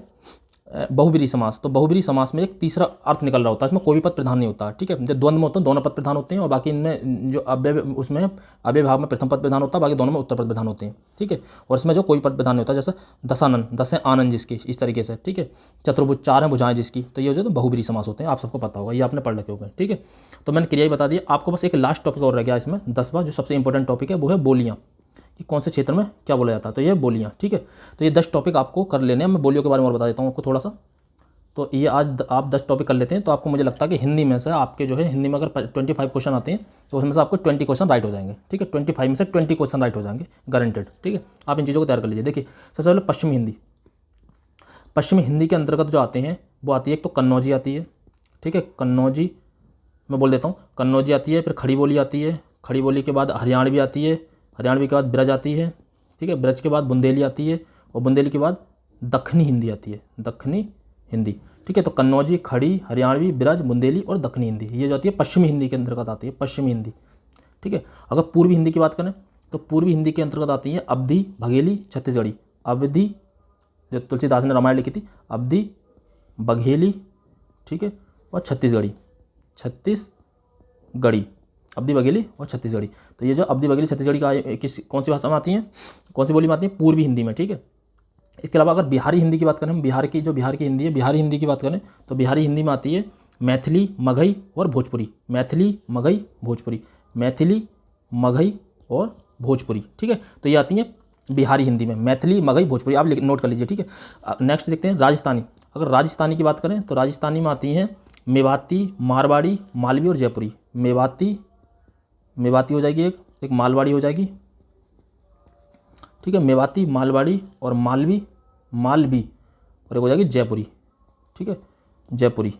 बहुब्रीहि समास। तो बहुब्रीहि समास में एक तीसरा अर्थ निकल रहा होता है, इसमें कोई भी पद प्रधान नहीं होता, ठीक है। जो द्वंद्व में होते हैं दोनों पद प्रधान होते हैं, और बाकी इनमें जो अव्यय, उसमें अव्यय भाव में प्रथम पद प्रधान होता है, बाकी दोनों में उत्तर पद प्रधान होते हैं, ठीक है। और इसमें जो कोई पद प्रधान नहीं होता, जैसे दशानन, 10 है आनंद जिसकी, इस तरीके से, ठीक है। चतुर्भुज, 4 है भुजाएं जिसकी, तो ये जो है बहुब्रीहि समास होते हैं, आप सबको पता होगा, ये आपने पढ़ रखे होंगे, ठीक है। तो मैंने क्रिया बता दी। आपको बस एक लास्ट टॉपिक और रह गया इसमें, 10वां, जो सबसे इंपॉर्टेंट टॉपिक है, वो है बोलियाँ, कि कौन से क्षेत्र में क्या बोला जाता है, तो ये बोलियाँ, ठीक है। तो ये 10 टॉपिक आपको कर लेने हैं। मैं बोलियों के बारे में और बता देता हूँ आपको थोड़ा सा। तो ये आज आप 10 टॉपिक कर लेते हैं, तो आपको मुझे लगता है कि हिंदी में से आपके जो है, हिंदी में अगर 25 क्वेश्चन आते हैं, तो उसमें से आपको 20 क्वेश्चन राइट हो जाएंगे, ठीक है। 25 में से 20 क्वेश्चन राइट हो जाएंगे, गारंटेड, ठीक है। आप इन चीज़ों को तैयार कर लीजिए। देखिए सबसे पहले पश्चिमी हिंदी, पश्चिमी हिंदी के अंतर्गत जो आते हैं वो आती है, एक तो कन्नौजी आती है, ठीक है। कन्नौजी मैं बोल देता हूँ, कन्नौजी आती है, फिर खड़ी बोली आती है, खड़ी बोली के बाद हरियाणवी आती है, हरियाणवी के बाद ब्रज आती है, ठीक है। ब्रज के बाद बुंदेली आती है, और बुंदेली के बाद दक्षिणी हिंदी आती है, दक्षिणी हिंदी, ठीक है। तो कन्नौजी, खड़ी, हरियाणवी, ब्रज, बुंदेली और दक्षिणी हिंदी, ये जो आती है पश्चिमी हिंदी के अंतर्गत आती है, पश्चिमी हिंदी, ठीक है। अगर पूर्वी हिंदी की बात करें, तो पूर्वी हिंदी के अंतर्गत आती है अवधी, बघेली, छत्तीसगढ़ी। अवधी जो तुलसीदास ने रामायण लिखी थी, अवधी, बघेली, ठीक है, और छत्तीसगढ़ी, अवधी, बघेली और छत्तीसगढ़ी। तो ये जो अवधी, बघेली, छत्तीसगढ़ी का कौन सी भाषा में आती है, कौन सी बोली में आती है, पूर्वी हिंदी में, ठीक है। इसके अलावा अगर बिहारी हिंदी की बात करें, बिहार की हिंदी है, बिहारी हिंदी की बात करें, तो बिहारी हिंदी में आती है मैथिली, मगही और भोजपुरी, मैथिली, मगही, भोजपुरी, मैथिली, मगही और भोजपुरी, ठीक है। तो ये आती है बिहारी हिंदी में, मैथिली, मगही, भोजपुरी, आप नोट कर लीजिए, ठीक है। नेक्स्ट देखते हैं राजस्थानी। अगर राजस्थानी की बात करें तो राजस्थानी में आती हैं मेवाती, मारवाड़ी, मालवी और जयपुरी। मेवाती हो जाएगी, एक मालवाड़ी हो जाएगी, ठीक है। मेवाती, मालवाड़ी और मालवी और एक हो जाएगी जयपुरी, ठीक है, जयपुरी।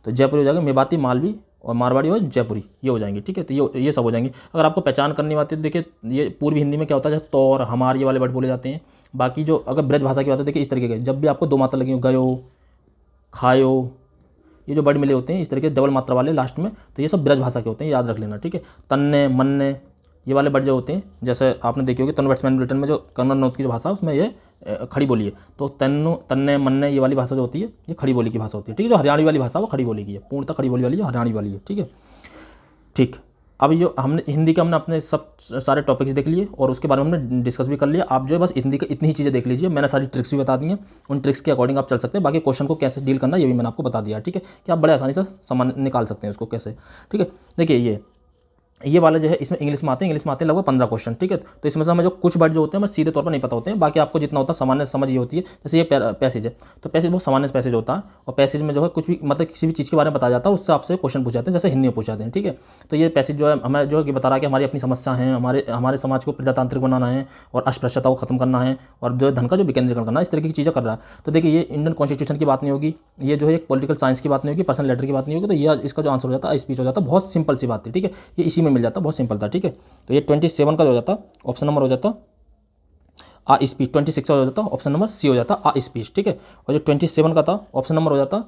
तो जयपुरी हो जाएगा, मेवाती, मालवी और मारवाड़ी और जयपुरी, ये हो जाएंगे, ठीक है। तो ये सब हो जाएंगे। अगर आपको पहचान करनी आती है तो देखिए ये पूर्वी हिंदी में क्या होता है, तौर, हमार, ये वाले वर्ड बोले जाते हैं। बाकी जो अगर ब्रज भाषा की बात है, देखिए इस तरीके के, जब भी आपको दो मात्रा लगी हो, गयो, खायो, ये जो वर्ड मिले होते हैं इस तरीके डबल मात्रा वाले लास्ट में, तो ये सब ब्रज भाषा के होते हैं, याद रख लेना, ठीक है। तन्ने, मन्ने, ये वाले वर्ड जो होते हैं, जैसे आपने देखी होगी तनु बैट्समैन ब्रिटेन में जो कन्नड़ नॉर्थ की जो भाषा है उसमें ये खड़ी बोली है। तो तन्ने, मन्ने, ये वाली भाषा जो होती है ये खड़ी बोली की भाषा होती है, ठीक है। जो हरियाणवी वाली भाषा वो खड़ी बोली की है, पूर्णतः खड़ी बोली वाली जो हरियाणवी वाली है, ठीक है। ठीक, अब जो हमने हिंदी के हमने अपने सब सारे टॉपिक्स देख लिए और उसके बारे में हमने डिस्कस भी कर लिया। आप जो है बस हिंदी के इतनी ही चीज़ें देख लीजिए, मैंने सारी ट्रिक्स भी बता दी हैं, उन ट्रिक्स के अकॉर्डिंग आप चल सकते हैं। बाकी क्वेश्चन को कैसे डील करना ये भी मैंने आपको बता दिया, ठीक है, कि आप बड़े आसानी से सामान निकाल सकते हैं उसको कैसे, ठीक है। देखिए ये वाला जो है इसमें इंग्लिश में आते हैं लगभग 15 क्वेश्चन, ठीक है। तो इसमें से हमें जो कुछ वर्ड जो होते हैं हमें सीधे तौर पर नहीं पता होते हैं, बाकी आपको जितना होता है सामान्य समझ ये होती है। जैसे ये पैसेज है, तो पैसेज बहुत सामान्य पैसेज होता है और पैसेज में जो है कुछ भी मतलब किसी भी चीज़ के बारे में बताया जाता है, उससे आपसे क्वेश्चन पूछ जाते हैं, जैसे हिंदी में पूछ जाते हैं, ठीक है। तो ये पैसेज जो है हमें जो है बता रहा है कि हमारी अपनी समस्या है, हमारे समाज को प्रजातांत्रिक बनाना है और अस्पृश्यता को खत्म करना है और जो धन का जो विकेंद्रीकरण करना है, इस तरीके की चीज़ें कर रहा है। तो देखिए ये इंडियन कॉन्स्टिट्यूशन की बात नहीं होगी, ये जो है एक पॉलिटिकल साइंस की बात नहीं होगी, पर्सनल लेटर की बात नहीं होगी। तो ये इसका जो आंसर हो जाता है स्पीच हो जाता है, बहुत सिंपल सी बात थी, ठीक है। ये इसी में मिल जाता, बहुत सिंपल था, ठीक है। तो ये 27 का जो हो जाता ऑप्शन नंबर हो जाता आ स्पीच, 26 का हो जाता ऑप्शन नंबर सी हो जाता आ स्पीच, ठीक है। और जो 27 का था ऑप्शन नंबर हो जाता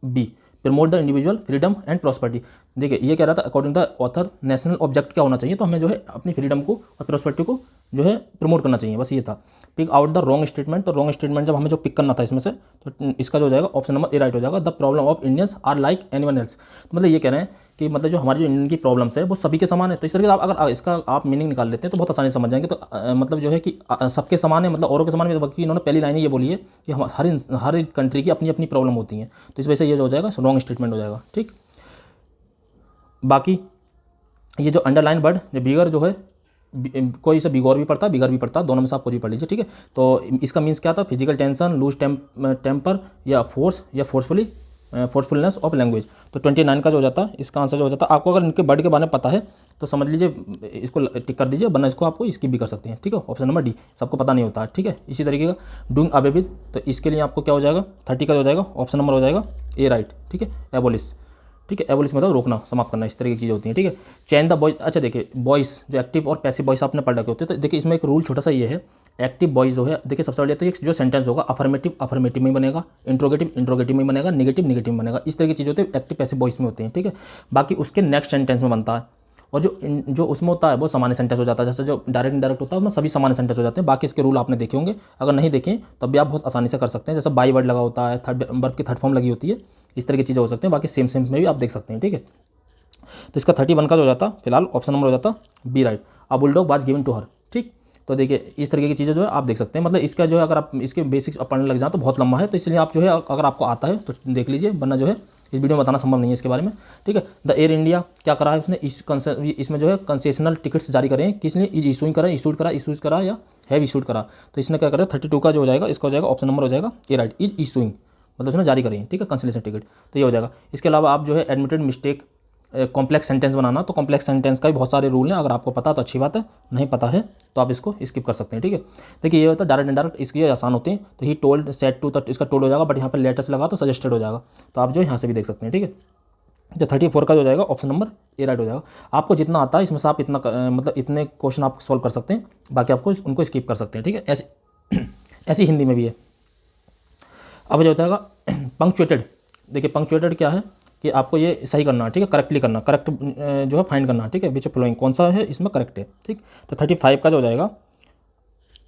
B, promote the individual freedom and prosperity. देखिए ये कह रहा था according the author national object क्या होना चाहिए, तो हमें जो है अपनी फ्रीडम को और प्रॉस्पेरिटी को जो है प्रमोट करना चाहिए, बस ये था। Pick out the wrong statement, तो रॉन्ग स्टेटमेंट जब हमें जो पिक करना था इसमें से, तो इसका जो हो जाएगा ऑप्शन नंबर ए राइट हो जाएगा। The problem of Indians are like anyone else, तो मतलब ये कह रहे हैं कि मतलब जो हमारी जो इंडियन की प्रॉब्लम्स है वो सभी के समान है। तो इस तरीके से आप अगर इसका आप मीनिंग निकाल लेते हैं तो बहुत आसानी से समझ जाएंगे। तो मतलब जो है कि सबके समान है, मतलब औरों के समान है, बल्कि इन्होंने पहली लाइन ये बोली है कि हम हर कंट्री की अपनी अपनी प्रॉब्लम होती हैं। तो इस वजह से ये जो हो जाएगा रॉन्ग स्टेटमेंट हो जाएगा, ठीक। बाकी ये जो अंडरलाइन वर्ड जो बिगर जो है कोई इसे बिगौर भी पढ़ता है, बिगर भी पढ़ता है, दोनों में से आप कुछ भी पढ़ लीजिए, ठीक है। तो इसका मीन्स क्या था, फिजिकल टेंशन, लूज टेम्पर या फोर्स या फोर्सफुलनेस ऑफ लैंग्वेज। तो 29 का जो हो जाता है इसका आंसर जो हो जाता है, आपको अगर इनके वर्ड के बारे में पता है तो समझ लीजिए इसको टिक कर दीजिए, वरना इसको आपको स्किप भी कर सकते हैं, ठीक है। ऑप्शन नंबर डी, सबको पता नहीं होता है, ठीक है। इसी तरीके का डूइंग अवे विद, तो इसके लिए आपको क्या हो जाएगा 30 का जो हो जाएगा ऑप्शन नंबर हो जाएगा ए राइट, ठीक है। एबोलिश, ठीक है, एबोलिश मतलब रोकना, समाप्त करना, इस तरह की चीज़ होती है, ठीक है। चेंज द वॉइस, अच्छा देखिए वॉइस जो एक्टिव और पैसिव वॉइस आपने पढ़ रखे होते हैं, तो देखिए इसमें एक रूल छोटा सा ये है, एक्टिव वॉइस जो है देखिए सबसे पहले तो ये जो सेंटेंस होगा अफर्मेटिव में बनेगा, इंट्रोगेटिव में बनेगा, नेगेटिव में बनेगा, इस तरह की चीज़ होती है एक्टिव पैसिव वॉइस में होती है, ठीक है। बाकी उसके नेक्स्ट सेंटेंस में बनता है और जो उसमें होता है वो सामान्य सेंटेंस हो जाता है, जैसे जो डायरेक्ट इनडायरेक्ट होता है उसमें सभी सामान्य सेंटेंस हो जाते हैं। बाकी इसके रूल आपने देखे होंगे, अगर नहीं देखें तब भी आप बहुत आसानी से कर सकते हैं। जैसे बाई वर्ड लगा होता है, थर्ड वर्ब की थर्ड फॉर्म लगी होती है, इस तरह की चीज़ें हो सकती हैं। बाकी सेम में भी आप देख सकते हैं, ठीक है। तो इसका 31 का जो हो जाता फिलहाल ऑप्शन नंबर हो जाता B right, a bulldog was given to her, ठीक। तो देखिए इस तरीके की चीज़ें जो है आप देख सकते हैं, मतलब इसका जो है अगर आप इसके बेसिक्स पढ़ने लग जाए तो बहुत लंबा है, तो इसलिए आप जो है अगर आपको आता है तो देख लीजिए, वरना जो है इस वीडियो में बताना संभव नहीं है इसके बारे में, ठीक है। द एयर इंडिया क्या करा है उसने, इसमें जो है कंसेशनल टिकट्स जारी करे हैं, किसने इशूज करा या हैव इशूड करा। तो इसने क्या करा 32 का जो हो जाएगा इसका हो जाएगा ऑप्शन नंबर हो जाएगा ए राइट, इज इशूइंग, मतलब उसने जारी करी है, ठीक है, कंसेशन टिकट, तो ये हो जाएगा। इसके अलावा आप जो है एडमिटेड मिस्टेक, कॉम्प्लेक्स सेंटेंस बनाना, तो कॉम्प्लेक्स सेंटेंस का भी बहुत सारे रूल हैं, अगर आपको पता तो अच्छी बात है, नहीं पता है तो आप इसको स्किप कर सकते हैं, ठीक है। देखिए ये होता है डायरेक्ट इनडायरेक्ट, इसके आसान होते हैं। तो ही टोल्ड, सेड टू, तो इसका टोल्ड हो जाएगा, बट यहाँ पर लेटेस्ट लगा तो सजेस्टेड हो जाएगा, तो आप जो यहाँ से भी देख सकते हैं, ठीक है। तो 34 का जो जाएगा ऑप्शन नंबर ए राइट हो जाएगा। आपको जितना आता है इसमें से आप इतना मतलब इतने क्वेश्चन आप सॉल्व कर सकते हैं, बाकी आपको उनको स्किप कर सकते हैं, ठीक है। ऐसी हिंदी में भी है। अब जो होता है पंक्चुएटेड, देखिए पंक्चुएटेड क्या है कि आपको ये सही करना है, ठीक है, करेक्टली करना, करेक्ट जो है फाइंड करना है, ठीक है, विच फ्लोइंग कौन सा है इसमें करेक्ट है, ठीक। तो 35 का जो हो जाएगा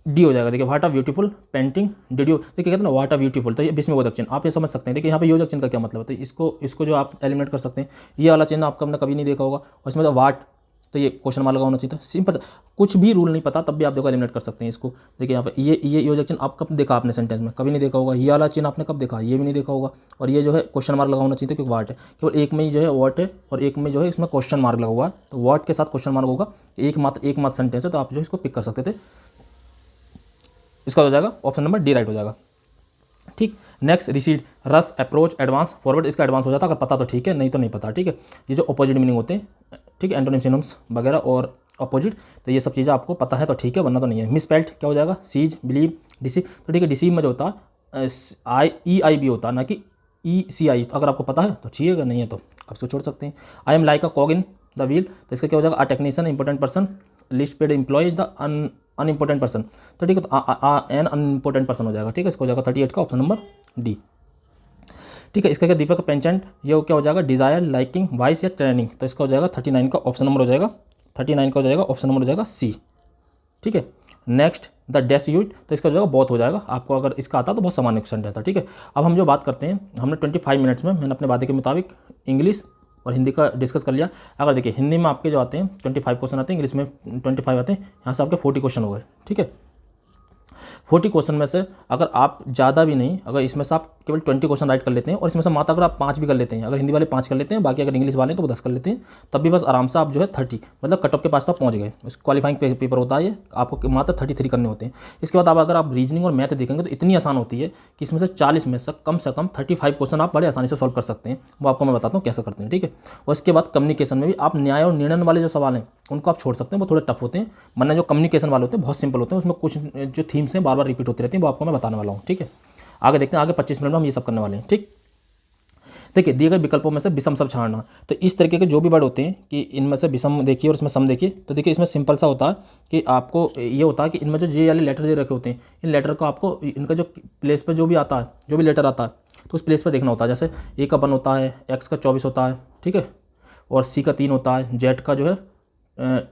डी हो जाएगा। देखिए what a beautiful painting did you, देखिए कहते हैं ना व्हाट आ ब्यूटीफुल, तो ये विस्मयबोधक चिन्ह आप ये समझ सकते हैं। देखिए यहाँ पे योजक चिन्ह का क्या मतलब है, तो इसको जो आप एलिमिनेट कर सकते हैं। ये वाला चिन्ह आपका हमने कभी नहीं देखा होगा, और इसमें जो वाट तो ये क्वेश्चन मार्क लगा होना चाहिए था। सिंपल, कुछ भी रूल नहीं पता तब भी आप देखो एलिमिनेट कर सकते हैं इसको। देखिए यहाँ पे ये योजक चिन्ह आप कब देखा आपने सेंटेंस में, कभी नहीं देखा होगा। ये वाला चिन्ह आपने कब देखा, ये भी नहीं देखा होगा। और ये जो है क्वेश्चन मार्क लगा होना चाहिए था, क्योंकि वाट है, केवल एक में ही जो है वाट है और एक में जो है इसमें क्वेश्चन मार्क लगा हुआ है, तो वाट के साथ क्वेश्चन मार्क होगा। एक मात्र सेंटेंस है, तो आप जो इसको पिक कर सकते थे। इसका हो जाएगा ऑप्शन नंबर डी राइट हो जाएगा। ठीक, नेक्स्ट रिसीड, रस, अप्रोच, एडवांस, फॉरवर्ड। इसका एडवांस हो जाता अगर पता तो ठीक है, नहीं तो नहीं पता। ठीक है, ये जो अपोजिट मीनिंग होते हैं, ठीक है, एंटोनिम सिनोनिम्स वगैरह और अपोजिट, तो ये सब चीज़ें आपको पता है तो ठीक है, वरना तो नहीं है। मिसपेल्ट क्या हो जाएगा, सीज, बिलीव, डिसीव। तो ठीक है, डिसीव में जो होता है EIB होता है, ना कि ECI। तो अगर आपको पता है तो चाहिए, अगर नहीं है तो आप इसको छोड़ सकते हैं। I am like a cog in the wheel, तो इसका क्या हो जाएगा, a technician, important person, least paid employ, the unimportant person. तो ठीक है, तो एन अनइम्पोर्टेंट पर्सन हो जाएगा। ठीक है, इसको हो जाएगा 38 का ऑप्शन नंबर डी। ठीक है, इसका क्या, दीपक पेंचेंट, ये क्या हो जाएगा, डिज़ायर, लाइकिंग, वाइस या ट्रेनिंग। तो इसका हो जाएगा 39 का ऑप्शन नंबर हो जाएगा, 39 का हो जाएगा ऑप्शन नंबर हो जाएगा सी। ठीक है, नेक्स्ट द डैश यूज, तो इसका हो जाएगा बहुत हो जाएगा। आपको अगर इसका आता तो बहुत सामान्य क्वेश्चन रहता। ठीक है, अब हम जो बात करते हैं, हमने 25 मिनट्स में मैंने अपने वादे के मुताबिक इंग्लिश और हिंदी का डिस्कस कर लिया। अगर देखिए हिंदी में आपके जो आते हैं 25 क्वेश्चन आते हैं, इंग्लिश में 25 आते हैं, यहाँ से आपके 40 क्वेश्चन हो गए। ठीक है, 40 क्वेश्चन में से अगर आप ज़्यादा भी नहीं, अगर इसमें से आप केवल 20 क्वेश्चन राइट कर लेते हैं, और इसमें से मात्र अगर आप 5 भी कर लेते हैं, अगर हिंदी वाले 5 कर लेते हैं, बाकी अगर इंग्लिश वाले हैं तो वो 10 कर लेते हैं, तब भी बस आराम से आप जो है 30 मतलब कट ऑफ के पास तो आप पहुँच गए। इस क्वालिफाइंग पेपर होता है, ये आपको मात्र 33 करने होते हैं। इसके बाद अगर आप रीजनिंग और मैथ देखेंगे तो इतनी आसान होती है कि इसमें से 40 में से कम 35 क्वेश्चन आप बड़े आसानी से सॉल्व कर सकते हैं। वो आपको मैं बताता हूँ कैसे करते हैं। ठीक है, और इसके बाद कम्युनिकेशन में भी आप न्याय और निर्णय वाले जो सवाल हैं उनको आप छोड़ सकते हैं, वो थोड़े टफ होते हैं, वरना जो कम्युनिकेशन वाले होते हैं बहुत सिंपल होते हैं। उसमें कुछ जो थीम्स हैं बार बार रिपीट होती रहती हैं, वो आपको मैं बताने वाला हूँ। ठीक है, आगे देखते हैं, आगे 25 मिनट में हम ये सब करने वाले हैं। ठीक, देखिए दिए गए विकल्पों में से विषम शब्द छाड़ना। तो इस तरीके के जो भी वर्ड होते हैं कि इनमें से विषम देखिए और इसमें सम देखिए, तो देखिए इसमें सिंपल सा होता है कि आपको ये होता है कि इनमें जो जे वाले लेटर दे रखे होते हैं, इन लेटर को आपको इनका जो प्लेस पर जो भी आता है, जो भी लेटर आता है, तो उस प्लेस पर देखना होता है। जैसे ए का 1 होता है, एक्स का 24 होता है, ठीक है, और सी का 3 होता है, जेड का जो है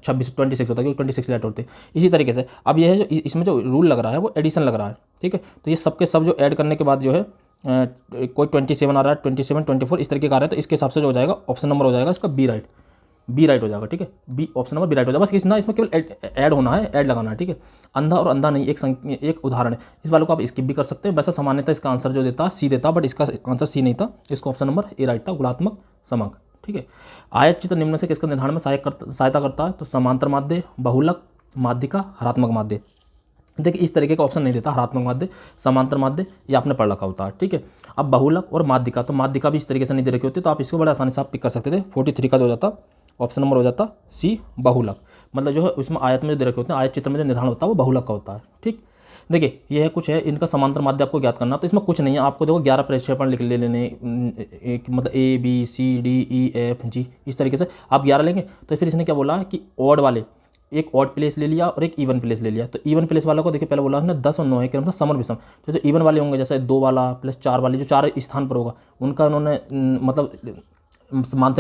26 होता है, क्योंकि 26 लेटर होते हैं। इसी तरीके से अब ये है जो इसमें जो रूल लग रहा है वो एडिशन लग रहा है। ठीक है, तो ये सब के सब जो ऐड करने के बाद जो है कोई 27 आ रहा है, 27, 24 इस तरीके का आ रहा है, तो इसके हिसाब से जो हो जाएगा ऑप्शन नंबर हो जाएगा इसका बी राइट। बी राइट हो जाएगा। ठीक है, B option number B right हो जाएगा। बस किसी ना इसमें केवल ऐड होना है, ऐड लगाना है। ठीक है, अंधा और अंधा नहीं एक उदाहरण है, इस वाले को आप स्किप भी कर सकते हैं। वैसे सामान्यतः इसका आंसर जो देता सी देता, बट इसका आंसर सी नहीं था, इसका ऑप्शन नंबर ए राइट था, गुणात्मक समांक। ठीक है, आयत चित्र निम्न से किसका निर्धारण में सहायता करता है, तो समांतर माध्य, बहुलक, माध्यिका, हरात्मक माध्य। देखिए इस तरीके का ऑप्शन नहीं देता, हरात्मक माध्य, समांतर माध्य, ये आपने पढ़ रखा होता है। ठीक है, अब बहुलक और माध्यिका, तो माध्यिका भी इस तरीके से नहीं दे रखी होती, तो आप इसको बड़े आसानी से आप पिक कर सकते थे। 43 का जो हो जाता ऑप्शन नंबर हो जाता सी, बहुलक। मतलब जो है उसमें आयत में जो दे रखे होते हैं, आयत चित्र में जो निर्धारण होता है वो बहुलक का होता है। ठीक, देखिए यह है कुछ है इनका समांतर माध्य आपको ज्ञात करना, तो इसमें कुछ नहीं है, आपको देखो 11 प्रक्षेपण लिख लेने, मतलब A B C D E F G, इस तरीके से आप 11 लेंगे। तो फिर इसने क्या बोला कि ऑड वाले एक ऑड प्लेस ले लिया और एक इवन प्लेस ले लिया। तो इवन प्लेस वाला को देखिए पहले बोला उसने 10 और 9 है कि मतलब समर विषम। जैसे इवन वाले होंगे, जैसे 2 वाला प्लस 4 वाले, जो 4 स्थान पर होगा उनका उन्होंने मतलब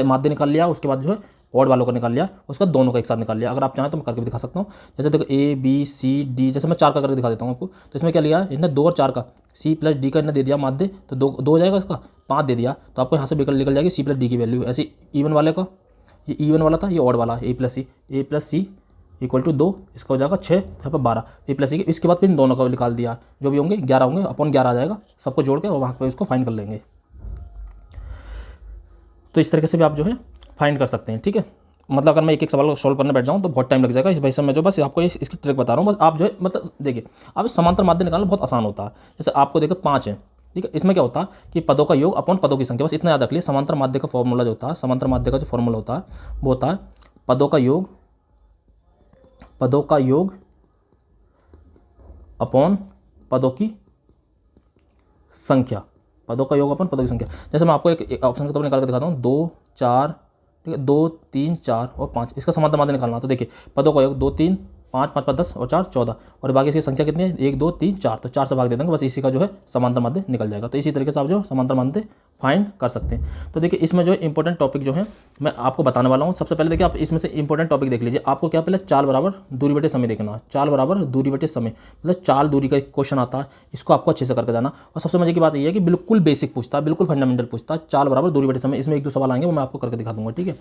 माध्य निकाल लिया। उसके बाद जो है ऑड वालों का निकाल लिया, उसका दोनों का एक साथ निकाल लिया। अगर आप चाहें तो मैं करके भी दिखा सकता हूँ। जैसे देखो ए बी सी डी, जैसे मैं 4 का करके दिखा देता हूँ आपको। तो इसमें क्या लिया इन्हें 2 और 4 का, सी प्लस डी का इन्हें दे दिया माध्य, तो 2 हो जाएगा, इसका 5 दे दिया, तो आपको यहाँ से निकल जाएगी सी प्लस डी की वैल्यू। ऐसे इवन वाले का, ये इवन वाला था, ये ऑड वाला ए प्लस सी इक्वल टू 2, इसका हो जाएगा 6, यहाँ पर 12, ए प्लस सी। इसके बाद फिर इन दोनों का निकाल दिया, जो भी होंगे 11 होंगे, अपॉन 11 आ जाएगा, सबको जोड़ के वहाँ पर इसको फाइंड कर लेंगे। तो इस तरीके से भी आप जो है फाइंड कर सकते हैं। ठीक है, मतलब अगर मैं एक एक सवाल को सॉल्व करने बैठ जाऊँ तो बहुत टाइम लग जाएगा। इस वजह से मैं जो बस आपको इसकी ट्रिक बता रहा हूँ। बस आप जो है मतलब देखिए, आप समांतर माध्य निकालना बहुत आसान होता है। जैसे आपको देखो 5 है, ठीक है, इसमें क्या होता है कि पदों का योग अपॉन पदों की संख्या, बस इतना याद रख लिया। समांतर माध्य का फॉर्मूला जो होता है, समांतर माध्य का जो फॉर्मूला होता है वो होता है पदों का योग अपॉन पदों की संख्या, पदों का योग अपॉन पदों की संख्या। जैसे मैं आपको एक ऑप्शन के तौर पर निकाल कर दिखाता हूँ, 2 4, ठीक है, 2 3 4 और 5, इसका समांतर माध्य निकालना। तो देखिए पदों का योग 2 3 5 5 5 10 और 4 14 और बाकी इसकी संख्या कितनी है 1 2 3 4, तो 4 से भाग दे देंगे, बस इसी का जो है समांतर माध्य निकल जाएगा। तो इसी तरीके से आप जो समांतर माध्य फाइंड कर सकते हैं। तो देखिए इसमें जो इंपॉर्टेंट टॉपिक जो है मैं आपको बताने वाला हूँ। सबसे पहले देखिए आप इसमें से इंपॉर्टेंट टॉपिक देख लीजिए। आपको क्या पहले चाल बराबर दूरी बटे समय देखना है। चाल बराबर दूरी बटे समय मतलब चाल दूरी का एक क्वेश्चन आता है, इसको आपको अच्छे से करके जाना। और सबसे मजे की बात यह है कि बिल्कुल बेसिक पूछता है, बिल्कुल फंडामेंटल पूछता है, चाल बराबर दूरी बटे समय। इसमें 1 2 सवाल आएंगे वो मैं आपको करके दिखा दूंगा, ठीक है।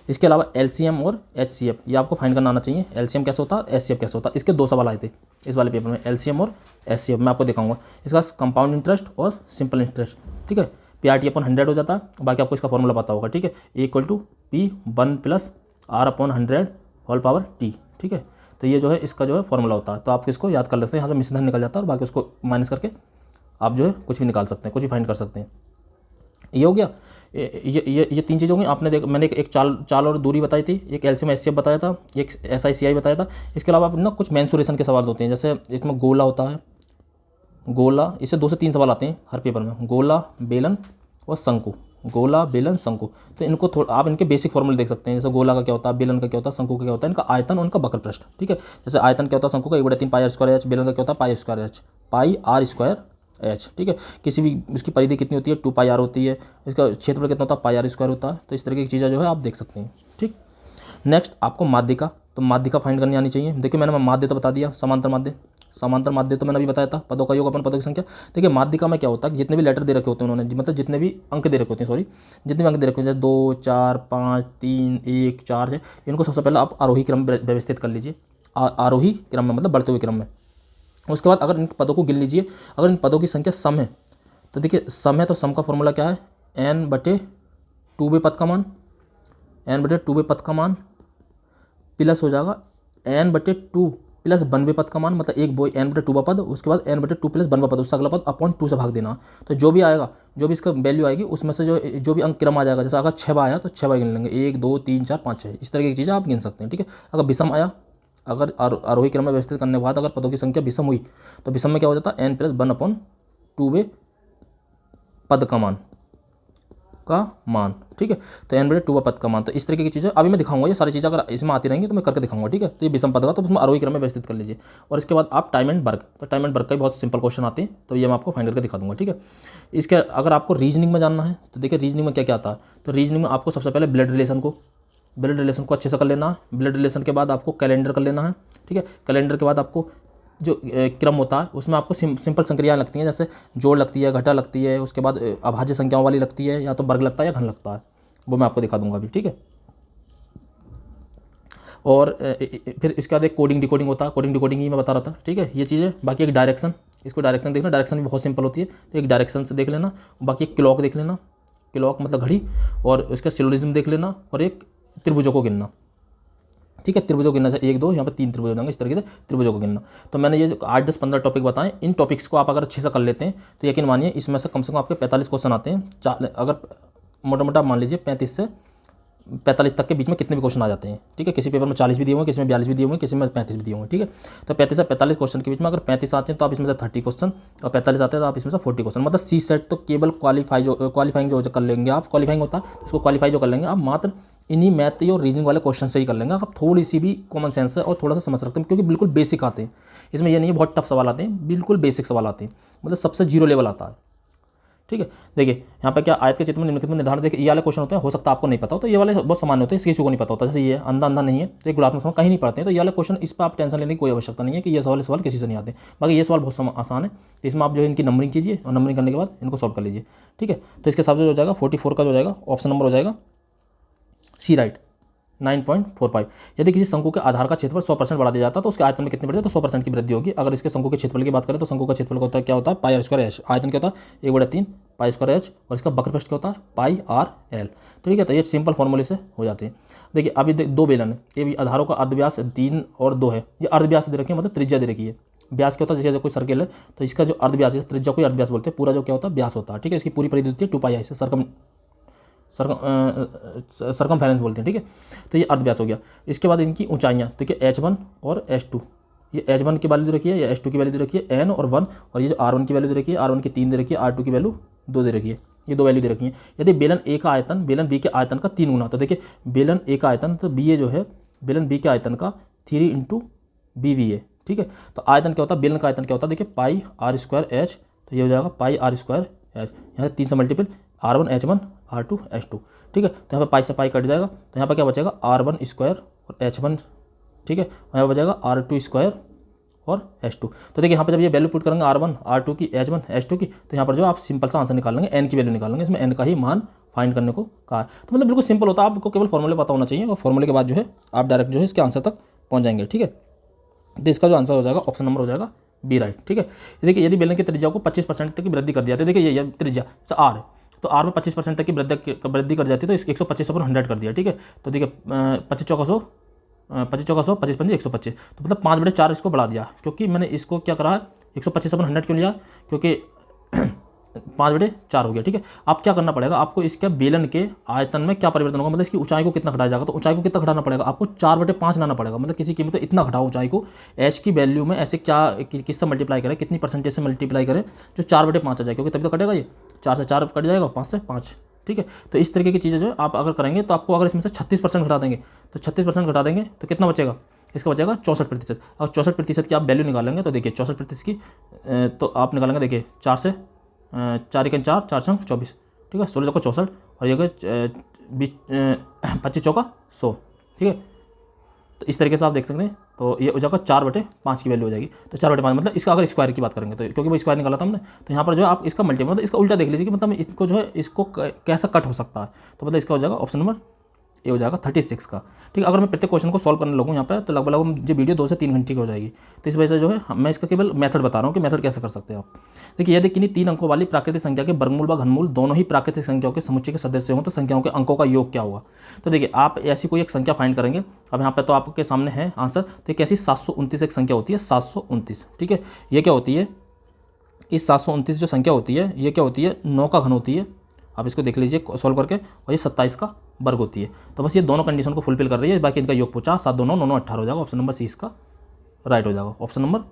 इसके अलावा एलसीएम और एचसीएफ ये आपको फाइंड करना आना चाहिए। एलसीएम कैसे होता है, एचसीएफ कैसे होता है, इसके 2 सवाल आए थे इस वाले पेपर में, एलसीएम और एचसीएफ मैं आपको दिखाऊंगा। इसका कंपाउंड इंटरेस्ट और सिंपल इंटरेस्ट, ठीक है। PRT/100 हो जाता है, बाकी आपको इसका फॉर्मूला पता होगा, ठीक है। E=P1 + R/100 whole power T, ठीक है। तो ये जो है इसका जो है फॉर्मूला होता है, तो आप इसको याद कर लेते हैं। यहाँ से मिश्रण निकल जाता है और बाकी उसको माइनस करके आप जो है कुछ भी निकाल सकते हैं, कुछ भी फाइंड कर सकते हैं। ये हो गया। ये 3 चीज़ होंगी। आपने मैंने एक चाल और दूरी बताई थी, एक एलसीएम एचसीएफ बताया था, एक SI/CI बताया था। इसके अलावा आप ना कुछ मेंसुरेशन के सवाल होते हैं, जैसे इसमें गोला होता है, गोला, इससे 2 से 3 सवाल आते हैं हर पेपर में, गोला, बेलन और शंकु, गोला, बेलन, शंकु। तो इनको थोड़ा आप इनके बेसिक फॉर्मूले देख सकते हैं, जैसे गोला का क्या होता है, बेलन का क्या होता है, शंकु का क्या होता है, इनका आयतन और उनका वक्र पृष्ठ, ठीक है। जैसे आयतन क्या होता है शंकु का 1/3 πr²h, बेलन का क्या होता है πr²h, πr²h, ठीक है। किसी भी उसकी परिधि कितनी होती है 2πr होती है, इसका क्षेत्रफल कितना होता है πr² होता है। तो इस तरीके की चीज़ें जो है आप देख सकते हैं, ठीक। नेक्स्ट आपको माध्यिका, तो माध्यिका फाइंड करनी आनी चाहिए। देखिए मैंने माध्य तो बता दिया, समांतर माध्य, समांतर माध्य तो मैंने अभी बताया था, पदों का योग अपन पदों की संख्या। देखिए माध्यिका में क्या होता है, जितने भी लेटर दे रखे होते हैं उन्होंने, मतलब जितने भी अंक दे रखे होते हैं, सॉरी जितने भी अंक दे रखे होते हैं 2 4 5 3 1 4 है, इनको सबसे पहले आप आरोही क्रम में व्यवस्थित कर लीजिए। आरोही क्रम में मतलब बढ़ते हुए क्रम में। उसके बाद अगर इन पदों को गिन लीजिए, अगर इन पदों की संख्या सम है, तो देखिए सम है तो सम का फॉर्मूला क्या है, n/2 पद का मान, n/2 पद का मान प्लस हो जाएगा n/2 + 1 पद का मान, मतलब एक बोई n/2 पद, उसके बाद n/2 + 1 पद, उससे अगला पद अपॉन 2 से भाग देना। तो जो भी आएगा, जो भी इसका वैल्यू आएगी उसमें से जो भी अंक क्रम आ जाएगा, जैसे अगर 6 बार आया तो 6 बार गिन लेंगे, 1 2 3 4 5 6, इस तरह की चीज़ें आप गिन सकते हैं, ठीक है। अगर विषम आया, अगर आरोही क्रम में व्यवस्थित करने के बाद अगर पदों की संख्या विषम हुई, तो विषम में क्या हो जाता है n + 1/2 पद का मान, ठीक है। तो n/2 पद का मान, तो इस तरीके की चीज़ें अभी मैं दिखाऊंगा। ये सारी चीज़ें अगर इसमें आती रहेंगी तो मैं करके दिखाऊंगा, ठीक है। तो ये विषम पद का, तो उसमें आरोही क्रम में व्यवस्थित कर लीजिए। और इसके बाद आप टाइम एंड वर्क, तो टाइम एंड वर्क का भी बहुत सिंपल क्वेश्चन आते हैं, तो ये मैं आपको फाइंड करके दिखा दूंगा, ठीक है। इसके अगर आपको रीजनिंग में जानना है तो देखिए रीजनिंग में क्या क्या आता है। तो रीजनिंग में आपको सबसे पहले ब्लड रिलेशन को अच्छे से कर लेना है। ब्लड रिलेशन के बाद आपको कैलेंडर कर लेना है, ठीक है। कैलेंडर के बाद आपको जो क्रम होता है उसमें आपको सिंपल संक्रियाएं लगती हैं, जैसे जोड़ लगती है, घटा लगती है, उसके बाद अभाज्य संख्याओं वाली लगती है, या तो वर्ग लगता है या घन लगता है, वो मैं आपको दिखा दूंगा अभी, ठीक है। और फिर इसके बाद एक कोडिंग डिकोडिंग होता है, कोडिंग डिकोडिंग ही मैं बता रहा था, ठीक है। ये चीज़ें, बाकी एक डायरेक्शन, इसको डायरेक्शन देखना, डायरेक्शन भी बहुत सिंपल होती है, तो एक डायरेक्शन से देख लेना। बाकी एक क्लॉक देख लेना, क्लॉक मतलब घड़ी, और उसका सिलोजिज्म देख लेना, और एक त्रिभुजों को गिनना, ठीक है। त्रिभुजों को गिनना, 1 2 यहाँ पर 3 त्रिभुज हो जाएंगे, इस तरीके से त्रिभुजों को गिनना। तो मैंने ये 8 10 15 टॉपिक बताएं, इन टॉपिक्स को आप अगर अच्छे से कर लेते हैं तो यकीन मानिए इसमें से कम आपके 45 क्वेश्चन आते हैं। अगर मोटा मोटा मान लीजिए 35 से 45 तक के बीच में कितने भी क्वेश्चन आ जाते हैं, ठीक है। किसी पेपर में 40 भी दिए होंगे, किसी में 42 भी दिए होंगे, किसी में 35 भी दिए होंगे, ठीक है। तो 35 से 45 क्वेश्चन के बीच में अगर 35 आते हैं तो आप इसमें से 30 क्वेश्चन, और 45 आते हैं तो आप इसमें से 40 क्वेश्चन, मतलब सी सेट तो केवल क्वालिफाइंग जो कर लेंगे आप, क्वालिफाइंग होता है उसको क्वालिफाई जो कर लेंगे आप, मात्र इन्हीं मैथ और रीजनिंग वाले क्वेश्चन से ही कर लेंगे। आप थोड़ी सी भी कॉमन सेंस है और थोड़ा सा समझ सकते हैं, क्योंकि बिल्कुल बेसिक आते हैं इसमें, ये नहीं है बहुत टफ सवाल आते हैं, बिल्कुल बेसिक सवाल आते हैं, मतलब सबसे जीरो लेवल आता है, ठीक है। देखिए यहाँ पे क्या आयत के चित्र में निम्नलिखित में निर्धारण, देखिए ये वाले क्वेश्चन होते हैं, हो सकता है आपको नहीं पता हो, तो ये वाले बहुत सामान्य होते हैं, किसी को नहीं पता होता, जैसे ये अंधा नहीं है तो ये गुणात्मक सम कहीं नहीं पढ़ते हैं, तो ये वाले क्वेश्चन इस पर आप टेंशन लेने की कोई आवश्यकता नहीं है कि ये सवाल किसी से नहीं आते। बाकी ये सवाल बहुत आसान है, तो इसमें आप जो है इनकी नंबरिंग कीजिए और नंबरिंग करने के बाद इनको सॉल्व कर लीजिए, ठीक है। तो इसके हिसाब से हो जाएगा 44 का जो जाएगा ऑप्शन नंबर हो जाएगा सी राइट 9.45। यदि किसी शंकु के आधार का क्षेत्रफल 100% बढ़ा दिया जाता है तो उसके आयतन में कितनी बढ़ती है, तो 100% की वृद्धि होगी। अगर इसके शंकु के क्षेत्रफल की बात करें तो शंकु का क्षेत्रफल होता है, क्या होता है πr²h, आयतन क्या होता है 1/3 π²h, और इसका वक्र पृष्ठ क्या होता है πrl, ठीक है। तो ये सिंपल फॉर्मूले से हो जाते हैं। देखिए अभी 2 बेलन है, ये भी आधारों का अर्धव्यास 3 और 2 है, ये अर्धव्यास दे रखी है, मतलब त्रिज्या दे रखी है। व्यास क्या होता है, जैसे कोई सर्किल है तो इसका जो अर्धव्यास है, त्रिज्या को अर्धव्यास बोलते हैं, पूरा जो क्या होता है व्यास होता है, ठीक है। इसकी पूरी परिधि होती है 2πi से सरकमफेरेंस बोलते हैं, ठीक है। तो ये अर्धव्यास हो गया। इसके बाद इनकी ऊंचाइयाँ, ठीक है, H1 और H2, ये H1 की वैल्यू दे रखी है, या H2 की वैल्यू दे रखी है n और 1, और ये जो R1 की वैल्यू दे रखी है, R1 की 3 दे रखी है, R2 की वैल्यू 2 दे रखी है, ये 2 वैल्यू दे रखी है। यदि बेलन A का आयतन बेलन B के आयतन का 3 गुना, तो देखिए बेलन A का आयतन, तो B जो है बेलन B के आयतन का 3 × BVA, ठीक है। तो आयतन क्या होता है, बेलन का आयतन क्या होता है, देखिए पाई आर स्क्वायर एच, तो ये हो जाएगा पाई आर स्क्वायर एच, यहाँ से 3 से multiple R1 H1 R2 H2, ठीक है। तो यहाँ पर पाई से पाई कट जाएगा, तो यहाँ पर क्या बचेगा R1 स्क्वायर और H1, ठीक है, यहाँ पर बचेगा R2 स्क्वायर और H2। तो देखिए यहाँ पर जब ये वैल्यू पुट करेंगे R1 R2 की H1 H2 की, तो यहाँ पर जो आप सिंपल सा आंसर निकाल लेंगे, n की वैल्यू निकाल लेंगे, इसमें n का ही मान फाइंड करने को कहा है। तो मतलब बिल्कुल सिंपल होता है, आपको केवल फॉर्मूले पता होना चाहिए और फॉर्मूले के बाद जो है आप डायरेक्ट जो है इसके आंसर तक पहुँच जाएंगे, ठीक है। तो इसका जो आंसर हो जाएगा ऑप्शन नंबर हो जाएगा बी, राइट, ठीक है। देखिए यदि बेलन की त्रिज्या को 25% तक की वृद्धि कर दिया, तो देखिए ये त्रिज्या जैसे R है, तो R में 25% तक की वृद्धि कर जाती है, तो इसकी 125/100 कर दिया, ठीक है। तो देखिए 25 चौका 100, 25 पंजे 125, तो मतलब 5/4 इसको बढ़ा दिया, क्योंकि मैंने इसको क्या करा है 125/100 क्यों लिया, क्योंकि 5/4 हो गया, ठीक है। आप क्या करना पड़ेगा, आपको इसके बेलन के आयतन में क्या परिवर्तन होगा, मतलब इसकी ऊंचाई को कितना घटाया जाएगा, तो ऊंचाई को कितना घटाना पड़ेगा, आपको 4/5 लाना पड़ेगा, मतलब किसी कीमत में इतना घटाओ ऊंचाई को, एच की वैल्यू में ऐसे क्या किससे मल्टीप्लाई करें, कितनी परसेंटेज से मल्टीप्लाई करें जो 4/5 आ जाए, क्योंकि तभी तो कटेगा, ये 4 से 4 कट जाएगा, 5 से 5, ठीक है। तो इस तरीके की चीज़ें जो आप अगर करेंगे, तो आपको अगर इसमें से 36% घटा देंगे, तो 36% घटा देंगे तो कितना बचेगा, इसका बचेगा 64%। और 64% की आप वैल्यू निकालेंगे, तो देखिए 64% की तो आप निकालेंगे, देखिए 4 से 4 × 4 4 × 24, ठीक है, 16 चौका 64 और ये 25 चौका 100, ठीक है। तो इस तरीके से आप देख सकते हैं, तो ये हो जाएगा 4/5 की वैल्यू हो जाएगी। तो 4/5 मतलब इसका अगर स्क्वायर की बात करेंगे, तो क्योंकि वो स्क्वायर निकाला था हमने, तो यहाँ पर जो है आप इसका मल्टीपल, मतलब इसका उल्टा देख लीजिए कि मतलब इसको जो है इसको कैसा कट हो सकता है, तो मतलब इसका हो जाएगा ऑप्शन नंबर ये हो जाएगा 36 का, ठीक है। अगर मैं प्रत्येक क्वेश्चन को सॉल्व करने लगूँ यहाँ पे, तो लगभग जो वीडियो 2 से 3 घंटे की हो जाएगी। तो इस वजह से जो है मैं इसका केवल मेथड बता रहा हूँ कि मेथड कैसे कर सकते हैं आप। देखिए यदि किन्हीं 3 अंकों वाली प्राकृतिक संख्या के वर्गमूल व घनमूल दोनों ही प्राकृतिक संख्याओं के समुच्चय के सदस्य हों, तो संख्याओं के अंकों का योग क्या होगा। तो देखिए आप ऐसी कोई एक संख्या फाइंड करेंगे, अब यहाँ पर तो आपके सामने है आंसर। तो एक ऐसी 729 एक संख्या होती है, 729, ठीक है। ये क्या होती है, इस 729 जो संख्या होती है, ये क्या होती है, 9 का घन होती है। आप इसको देख लीजिए सॉल्व करके, और ये 27 का वर्ग होती है। तो बस ये दोनों कंडीशन को फुलफिल कर रही है, बाकी इनका योग पूछा, 7 2 9 9 18 हो जाएगा, ऑप्शन नंबर सी इसका राइट हो जाएगा, ऑप्शन नंबर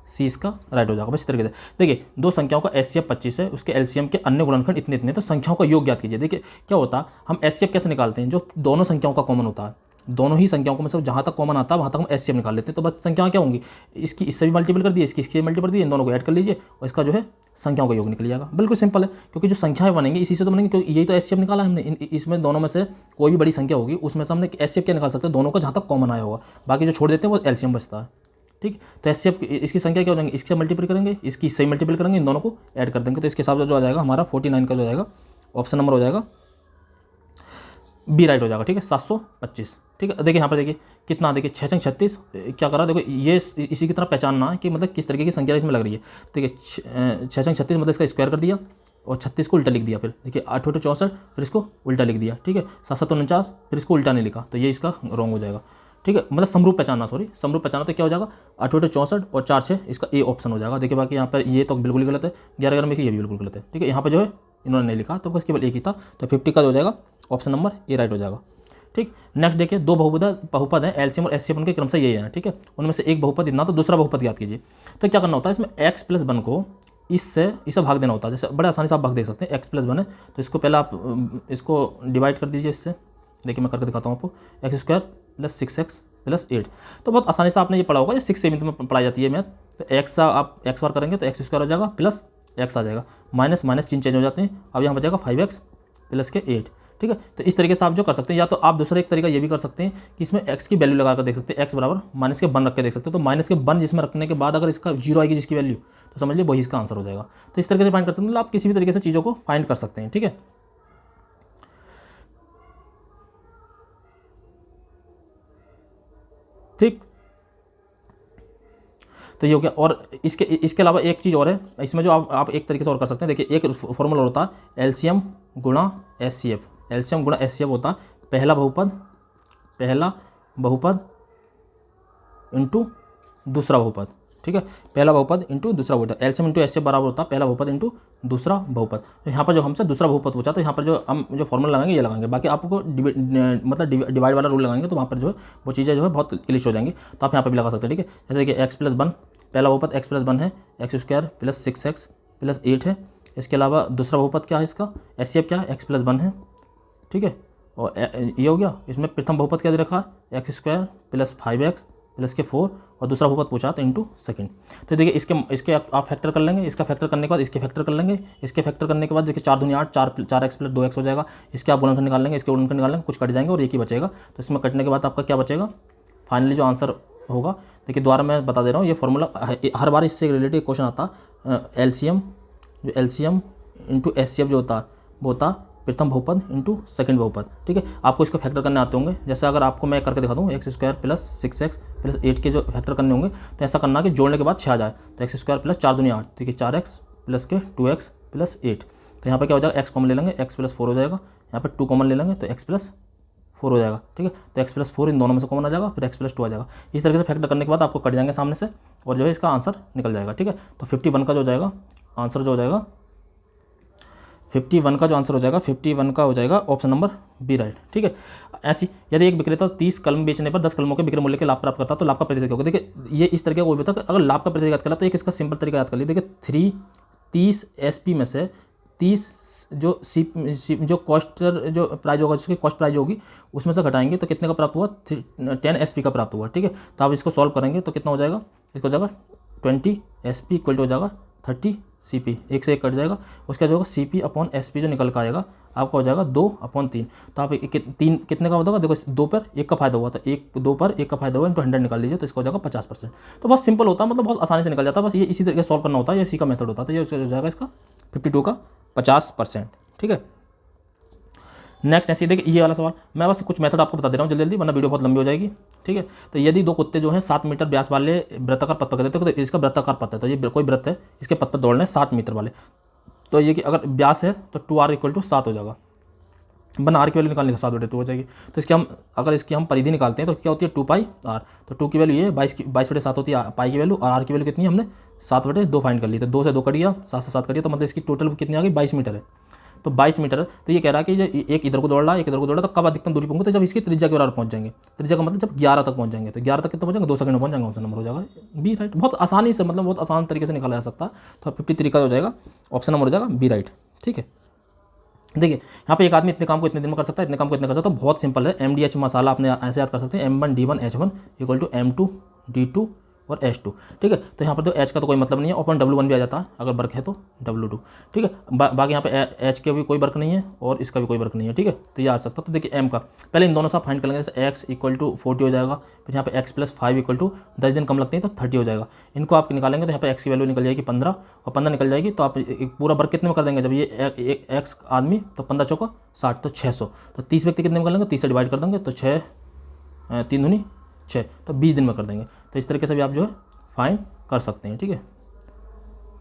सी इसका राइट हो जाएगा। बस इस तरीके से देखिए, दो संख्याओं का एचसीएफ 25 है, उसके एलसीएम के अन्य गुणनखंड इतने इतने, तो संख्याओं का योग ज्ञात कीजिए। देखिए क्या होता है, हम एचसीएफ कैसे निकालते हैं, जो दोनों संख्याओं का कॉमन होता है, दोनों ही संख्याओं को मतलब जहाँ तक कॉमन आता है वहाँ तक हम एचसीएफ निकाल लेते हैं। तो बस संख्याएं क्या होंगी, इसकी इससे भी मल्टीपल कर दिए, इसकी इससे मल्टीपल कर दिए, इन दोनों को ऐड कर लीजिए और इसका जो है संख्याओं का योग निकल जाएगा। बिल्कुल सिंपल है, क्योंकि जो संख्याएं बनेंगी इसी से तो बनेंगी, क्योंकि यही तो एचसीएफ निकाला है हमने। इसमें दोनों में से कोई भी बड़ी संख्या होगी, उसमें से हमने एचसीएफ क्या निकाल सकते हैं, दोनों का जहाँ तक कॉमन आया होगा, बाकी जो छोड़ देते हैं वो एलसीएम बचता है, ठीक। तो एचसीएफ इसकी संख्या क्या हो जाएंगे, इससे मल्टीपल करेंगे, इसकी इससे मल्टीपल करेंगे, इन दोनों को ऐड कर देंगे, तो इसके हिसाब से जो आ जाएगा हमारा 49 का जो जाएगा ऑप्शन नंबर हो जाएगा बी राइट हो जाएगा, ठीक है, 725, ठीक है। देखिए यहाँ पर देखिए कितना, देखिए 6 × 36 क्या करा, देखो ये इसी की तरह पहचानना है कि मतलब किस तरीके की संख्या इसमें लग रही है। देखिए 6 × 36 मतलब इसका स्क्वायर कर दिया और 36 को उल्टा लिख दिया, फिर देखिए 8 × 64 फिर इसको उल्टा लिख दिया, ठीक है, 7 7 49 फिर इसको उल्टा नहीं लिखा, तो ये इसका रॉन्ग हो जाएगा, ठीक है। मतलब समरूप पहचानना, समरूप पहचाना, तो क्या हो जाएगा 8 × 64 और 4 6 इसका ए ऑप्शन हो जाएगा। देखिए बाकी यहाँ पर ये तो बिल्कुल ही गलत है, 11 11 में ये भी बिल्कुल गलत है, ठीक है। यहाँ पर जो है इन्होंने नहीं लिखा, तो बस केवल एक ही था, तो 50 का हो जाएगा ऑप्शन नंबर ए राइट हो जाएगा, ठीक। नेक्स्ट देखिए, दो बहुपद हैं, एलसीएम और एचसीएफ उनके क्रम से ये हैं, ठीक है। उनमें से एक बहुपद इतना, तो दूसरा बहुपद याद कीजिए। तो क्या करना होता है, इसमें x + 1 को इसे भाग देना होता है। जैसे बड़े आसानी से आप भाग दे सकते हैं, x + 1 है तो इसको पहले आप इसको डिवाइड कर दीजिए इससे। देखिए मैं करके दिखाता हूँ आपको, x² + 6x + 8। तो बहुत आसानी से आपने ये पढ़ा होगा, ये 6 7 में पढ़ाई जाती है मैथ। तो x आप x बार करेंगे तो x² हो जाएगा प्लस x आ जाएगा, माइनस माइनस चिन्ह चेंज हो जाते हैं। अब यहाँ बचेगा 5x + के 8, ठीक है। तो इस तरीके से आप जो कर सकते हैं, या तो आप दूसरा एक तरीका ये भी कर सकते हैं कि इसमें x की वैल्यू लगा कर देख सकते हैं, x बराबर माइनस के 1 रख के देख सकते हैं। तो माइनस के 1 जिसमें रखने के बाद अगर इसका 0 आएगी जिसकी वैल्यू, तो समझ लीजिए वही इसका आंसर हो जाएगा। तो इस तरीके से फाइंड कर सकते हैं, मतलब आप किसी भी तरीके से चीज़ों को फाइंड कर सकते हैं, ठीक है। ठीक, तो ये हो गया। और इसके अलावा एक चीज़ और है इसमें, जो आप एक तरीके से और कर सकते हैं। देखिए एक फॉर्मूला होता है एलसीएम गुणा एचसीएफ, एलसीएम गुणा एचसीएफ होता है पहला बहुपद इंटू दूसरा बहुपद, ठीक है। पहला बहुपद इंटू दूसरा बहुपद, एलसीएम इंटू एचसीएफ बराबर होता है पहला बहुपद इंटू दूसरा बहुपद। तो यहाँ पर जो हमसे दूसरा बहुपद पूछा, तो यहाँ पर जो हम जो फॉर्मूला लगाएंगे ये लगाएंगे। बाकी आपको मतलब डिवाइड वाला रूल लगाएंगे, तो वहाँ पर जो है वो चीज़ें जो है बहुत क्लिच हो जाएंगी। तो आप यहाँ पर भी लगा सकते हैं, ठीक है। जैसे देखिए x + 1 पहला बहुपद x + 1 है, x² + 6x + 8 है। इसके अलावा दूसरा बहुपद क्या है, इसका एचसीएफ क्या है, x + 1 है, ठीक है। और ये हो गया। इसमें प्रथम बहुपद क्या दे रखा है, x² + 5x प्लस के 4 और दूसरा बहुपद पूछा तो इंटू सेकेंड। तो देखिए इसके आप फैक्टर कर लेंगे, इसका फैक्टर करने के बाद इसके फैक्टर कर लेंगे, इसके फैक्टर करने के बाद देखिए 4 दूनी 8, 4x प्लस 2x हो जाएगा। इसके आप गुणनखंड निकाल लेंगे, इसके गुणनखंड निकाल लेंगे, कुछ कट जाएंगे और एक ही बचेगा। तो इसमें कटने के बाद आपका क्या बचेगा, फाइनली जो आंसर होगा, देखिए दोबारा मैं बता दे रहा हूँ, ये फॉर्मूला हर बार इससे रिलेटेड क्वेश्चन आता, एलसीएम जो एलसीएम इंटू एचसीएफ जो होता वो होता प्रथम बहुपद इंटू सेकंड बहुपद। ठीक है, आपको इसको फैक्टर करने आते होंगे। जैसे अगर आपको मैं करके दिखा दूँ x² प्लस 6x प्लस 8 के जो फैक्टर करने होंगे, तो ऐसा करना कि जोड़ने के बाद 6 आ जाए। तो x² प्लस 4 दूनी 8, ठीक है, 4x प्लस के 2x प्लस 8। तो यहाँ पर क्या हो जाएगा, x कॉमन ले लेंगे, x प्लस 4 हो जाएगा। यहाँ पर 2 कॉमन ले लेंगे तो x प्लस 4 हो जाएगा। ठीक है, तो x प्लस 4 इन दोनों में से कॉमन आ जाएगा, फिर x प्लस 2 आ जाएगा। इस तरीके से फैक्टर करने के बाद आपको कट जाएंगे सामने से और जो है इसका आंसर निकल जाएगा। ठीक है, तो 51 का जो हो जाएगा आंसर जो हो जाएगा 51 का जो आंसर हो जाएगा 51 का हो जाएगा ऑप्शन नंबर बी राइट। ठीक है, ऐसी यदि एक विक्रेता 30 कलम बेचने पर 10 कलमों के विक्रय मूल्य के लाभ प्राप्त करता है तो लाभ का प्रतिशत क्या होगा। देखिए ये इस तरीके का कोई भी था, अगर लाभ का प्रतिशत याद करना तो एक इसका सिंपल तरीका याद कर लीजिए। देखिए 30 SP में से 30 जो जो कॉस्टर जो प्राइस होगा, जिसकी कॉस्ट प्राइस होगी उसमें से घटाएंगे तो कितने का प्राप्त हुआ, 10 SP का प्राप्त हुआ। ठीक है, तो आप इसको सॉल्व करेंगे तो कितना हो जाएगा, इसको हो जाएगा 20 SP इक्वल टू हो जाएगा 30 CP, एक से एक कट जाएगा। उसका जो होगा CP अपॉन SP जो निकल कर आएगा आपका हो जाएगा 2/3। तो आप तीन कितने का होगा, देखो 2 पर 1 का फायदा हुआ था, 2 पर 1 का फायदा हुआ इंटू 100 निकाल लीजिए तो इसका हो जाएगा 50%। तो बहुत सिंपल होता है, मतलब बहुत आसानी से निकल जाता है, बस ये इसी तरीके से सॉल्व करना होता है, ये इसी का मेथड होता है। तो ये हो जाएगा इसका 52 का 50%। ठीक है, नेक्स्ट ऐसे देखिए ये वाला सवाल, मैं बस कुछ मेथड आपको बता दे रहा हूँ जल्दी जल्दी, वरना वीडियो बहुत लंबी हो जाएगी। ठीक है, तो यदि दो कुत्ते जो हैं 7 मीटर व्यास वाले वृत्ताकार पथ पर कहते हैं, तो इसका वृत्ताकार पथ है, तो ये कोई वृत्त है, इसके पथ पर दौड़ने 7 मीटर वाले, तो ये कि अगर व्यास है तो 2r इक्वल टू 7 हो जाएगा। बना r की वैल्यू निकालने का 7/2 हो जाएगी। तो इसके हम अगर इसकी हम परिधि निकालते हैं तो क्या होती है 2πr, तो 2 की वैल्यू ये 22/7 होती है पाई की वैल्यू, और r की वैल्यू कितनी है हमने 7/2 फाइंड कर ली। तो 2 से 2 कट गया, 7 से 7 कट गया, तो मतलब इसकी टोटल कितनी आ गई 22 मीटर है। तो 22 मीटर है, तो ये कह रहा है कि जो एक इधर को दौड़ रहा है एक इधर को दौड़ रहा है, तो कब अधिकतम दूरी पहुंचे, तो जब इसकी त्रिज्या के बराबर पहुंच जाएंगे। त्रिज्या का मतलब जब 11 तक पहुंच जाएंगे, तो 11 तक कितना पहुंचेंगे 2 सेकंड में पहुंच जाएंगे, ऑप्शन नंबर हो जाएगा बी राइट। बहुत आसानी से, मतलब बहुत आसान तरीके से निकाला जा सकता है। तो 53 का हो जाएगा ऑप्शन नंबर हो जाएगा बी राइट। ठीक है, देखिए यहाँ पे एक आदमी इतने काम को इतने दिन में कर सकता है, इतने काम को इतने कर सकता है, तो बहुत सिंपल है। MDH मसाला आपने ऐसे याद कर सकते हैं, M1D1H1 इक्वल टू M2D2 और H2। ठीक है, तो यहाँ पर तो H का तो कोई मतलब नहीं है, ओपन W1 भी आ जाता है अगर वर्क है तो W2। ठीक है, बाकी यहाँ पे H के भी कोई वर्क नहीं है और इसका भी कोई वर्क नहीं है। ठीक है, तो ये आ सकता है। तो देखिए M का पहले इन दोनों से आप फाइंड कर लेंगे, जैसे x इक्वल टू 40 हो जाएगा, फिर यहाँ पे x प्लस 5 इक्वल टू 10 दिन कम लगते हैं तो 30 हो जाएगा। इनको आप निकालेंगे तो यहाँ पे x की वैल्यू निकल जाएगी 15 और 15 निकल जाएगी, तो आप एक पूरा वर्क कितने में कर देंगे, जब ये x आदमी तो 15 चौका 60 तो 600, तो 30 व्यक्ति कितने में कर लेंगे, 30 से डिवाइड कर देंगे तो 6 3 दूनी 6, तो 20 दिन में कर देंगे। तो इस तरीके से भी आप जो है फाइंड कर सकते हैं। ठीक है,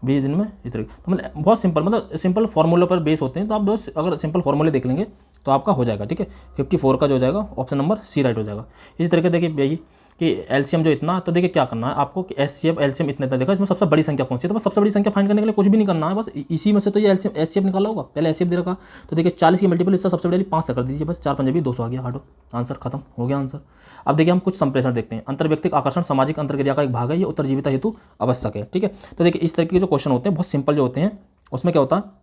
20 दिन में इस तरीके, तो मतलब बहुत सिंपल, मतलब सिंपल फार्मूले पर बेस होते हैं, तो आप बस अगर सिंपल फार्मूले देख लेंगे तो आपका हो जाएगा। ठीक है, 54 का जो हो जाएगा ऑप्शन नंबर सी राइट हो जाएगा। इसी तरीके देखिए यही कि एलसीएम जो इतना, तो देखिए क्या करना है आपको कि एचसीएफ एलसीएम इतना देखा, इसमें सबसे बड़ी संख्या कौन सी है, तो बस सबसे बड़ी संख्या फाइंड करने के लिए कुछ भी नहीं करना है, बस इसी में से तो ये एलसीएम एचसीएफ निकाला होगा, पहले एचसीएफ दे रखा। तो देखिए 40 की मल्टीपल इसका सबसे बड़ी 5 से कर दीजिए, बस 4 5 भी 200 आ गया, हाटो आंसर खत्म हो गया आंसर। अब देखिए हम कुछ संप्रेषण देखते हैं। अंतर्व्यक्तिक आकर्षण सामाजिक अंतर्क्रिया का एक भाग है, ये उत्तरजीविता हेतु आवश्यक है। ठीक है, तो देखिए इस तरीके के जो क्वेश्चन होते हैं बहुत सिंपल जो होते हैं, उसमें क्या होता है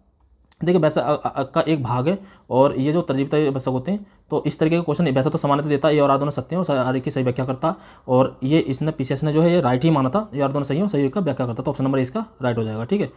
देखिए वैसा का एक भाग है और ये जो उत्तरजीविता आवश्यक होते हैं, तो इस तरीके के क्वेश्चन वैसा तो समानता देता है, ये और आर दोनों सत्य हैं और आर की सही व्याख्या करता, और ये इसने पीसीएस ने जो है ये राइट ही माना था, ये और दोनों सही और सही का व्याख्या करता, तो ऑप्शन नंबर इसका राइट हो जाएगा। ठीक है,